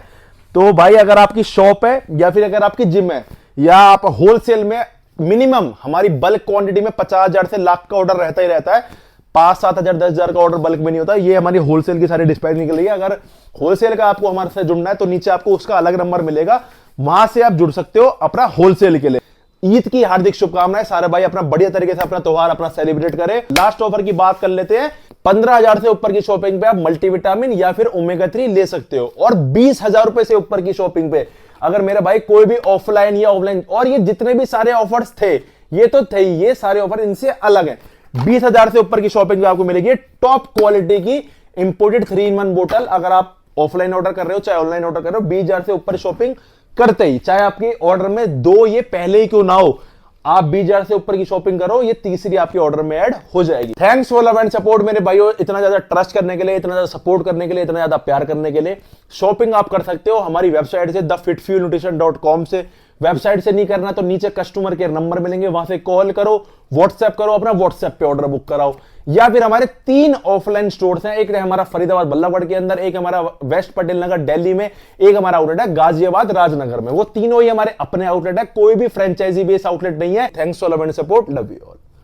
Speaker 1: तो भाई अगर आपकी शॉप है या फिर अगर आपकी जिम है, या आप होलसेल में, मिनिमम हमारी बल्क क्वांटिटी में 50,000 से लाख का ऑर्डर रहता ही रहता है। 5-7 हजार 10 हजार का ऑर्डर बल्क में नहीं होता। ये हमारी होलसेल की सारी डिस्पैच निकल रही है। अगर होलसेल का आपको हमारे साथ जुड़ना है तो नीचे आपको उसका अलग नंबर मिलेगा, वहां से आप जुड़ सकते हो अपना होलसेल के लिए। ईद की हार्दिक शुभकामनाएं। सारे भाई अपना बढ़िया तरीके से अपना त्योहार अपना सेलिब्रेट करें। लास्ट ऑफर की बात कर लेते हैं। 15,000 से ऊपर की शॉपिंग पे आप मल्टीविटामिन या फिर ओमेगा 3 ले सकते हो, और 20,000 रुपए से ऊपर की शॉपिंग पे अगर मेरा भाई कोई भी ऑफलाइन या ऑफलाइन, और ये जितने भी सारे ऑफर्स थे ये तो थे, ये सारे ऑफर इनसे अलग है। 20,000 से ऊपर की शॉपिंग पे आपको मिलेगी टॉप क्वालिटी की इंपोर्टेड 3-in-1 बोतल। अगर आप ऑफलाइन ऑर्डर कर रहे हो चाहे ऑनलाइन ऑर्डर कर रहे हो, 20,000 से ऊपर शॉपिंग करते ही, चाहे आपके ऑर्डर में 2 ये पहले ही क्यों ना हो, आप 20,000 से ऊपर की शॉपिंग करो, ये तीसरी आपके ऑर्डर में ऐड हो जाएगी। Thanks for love and support मेरे भाइयों, इतना ज्यादा ट्रस्ट करने के लिए, इतना ज्यादा सपोर्ट करने के लिए, इतना ज्यादा प्यार करने के लिए। शॉपिंग आप कर सकते हो हमारी वेबसाइट से, thefitfuelnutrition.com से। वेबसाइट से नहीं करना तो नीचे कस्टमर केयर नंबर मिलेंगे, वहां से कॉल करो, व्हाट्सएप करो, अपना व्हाट्सएप पे ऑर्डर बुक कराओ। या फिर हमारे 3 ऑफलाइन स्टोर्स हैं, एक हमारा फरीदाबाद बल्लभगढ़ के अंदर, एक हमारा वेस्ट पटेल नगर दिल्ली में, एक हमारा आउटलेट है गाजियाबाद राजनगर में। वो तीनों ही हमारे अपने आउटलेट है, कोई भी फ्रेंचाइजी बेस्ड आउटलेट नहीं है। Thanks for love and support, love you all.